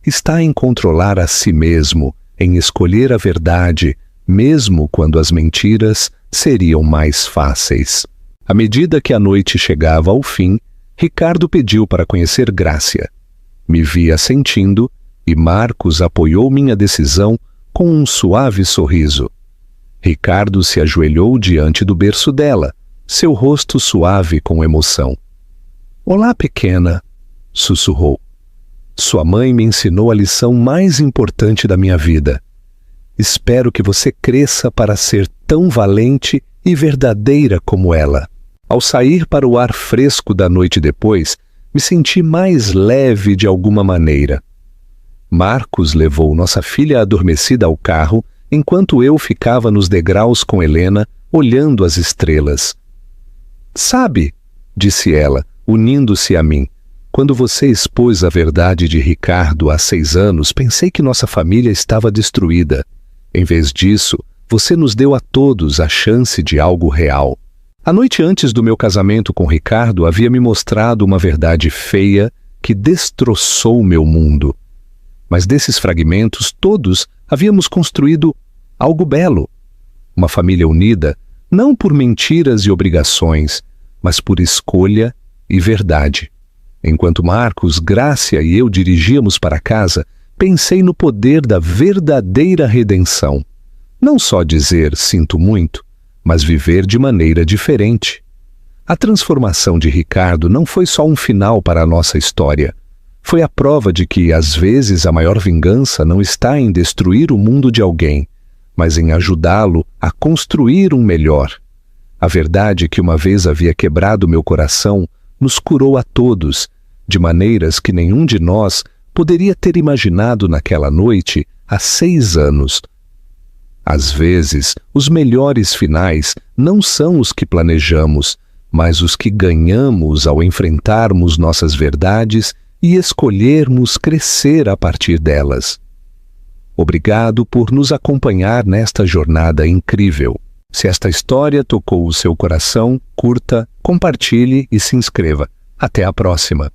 Speaker 1: Está em controlar a si mesmo, em escolher a verdade, mesmo quando as mentiras seriam mais fáceis. À medida que a noite chegava ao fim, Ricardo pediu para conhecer Grácia. Me vi assentindo e Marcos apoiou minha decisão com um suave sorriso. Ricardo se ajoelhou diante do berço dela, seu rosto suave com emoção. Olá, pequena, sussurrou. Sua mãe me ensinou a lição mais importante da minha vida. Espero que você cresça para ser tão valente e verdadeira como ela. Ao sair para o ar fresco da noite depois, me senti mais leve de alguma maneira. Marcos levou nossa filha adormecida ao carro, enquanto eu ficava nos degraus com Helena, olhando as estrelas. Sabe, disse ela, unindo-se a mim, quando você expôs a verdade de Ricardo há 6 anos, pensei que nossa família estava destruída. Em vez disso, você nos deu a todos a chance de algo real. A noite antes do meu casamento com Ricardo havia me mostrado uma verdade feia que destroçou meu mundo. Mas desses fragmentos todos havíamos construído algo belo. Uma família unida, não por mentiras e obrigações, mas por escolha e verdade. Enquanto Marcos, Grácia e eu dirigíamos para casa, pensei no poder da verdadeira redenção. Não só dizer sinto muito, mas viver de maneira diferente. A transformação de Ricardo não foi só um final para a nossa história. Foi a prova de que, às vezes, a maior vingança não está em destruir o mundo de alguém, mas em ajudá-lo a construir um melhor. A verdade que uma vez havia quebrado meu coração nos curou a todos, de maneiras que nenhum de nós poderia ter imaginado naquela noite há 6 anos. Às vezes, os melhores finais não são os que planejamos, mas os que ganhamos ao enfrentarmos nossas verdades e escolhermos crescer a partir delas. Obrigado por nos acompanhar nesta jornada incrível. Se esta história tocou o seu coração, curta, compartilhe e se inscreva. Até a próxima!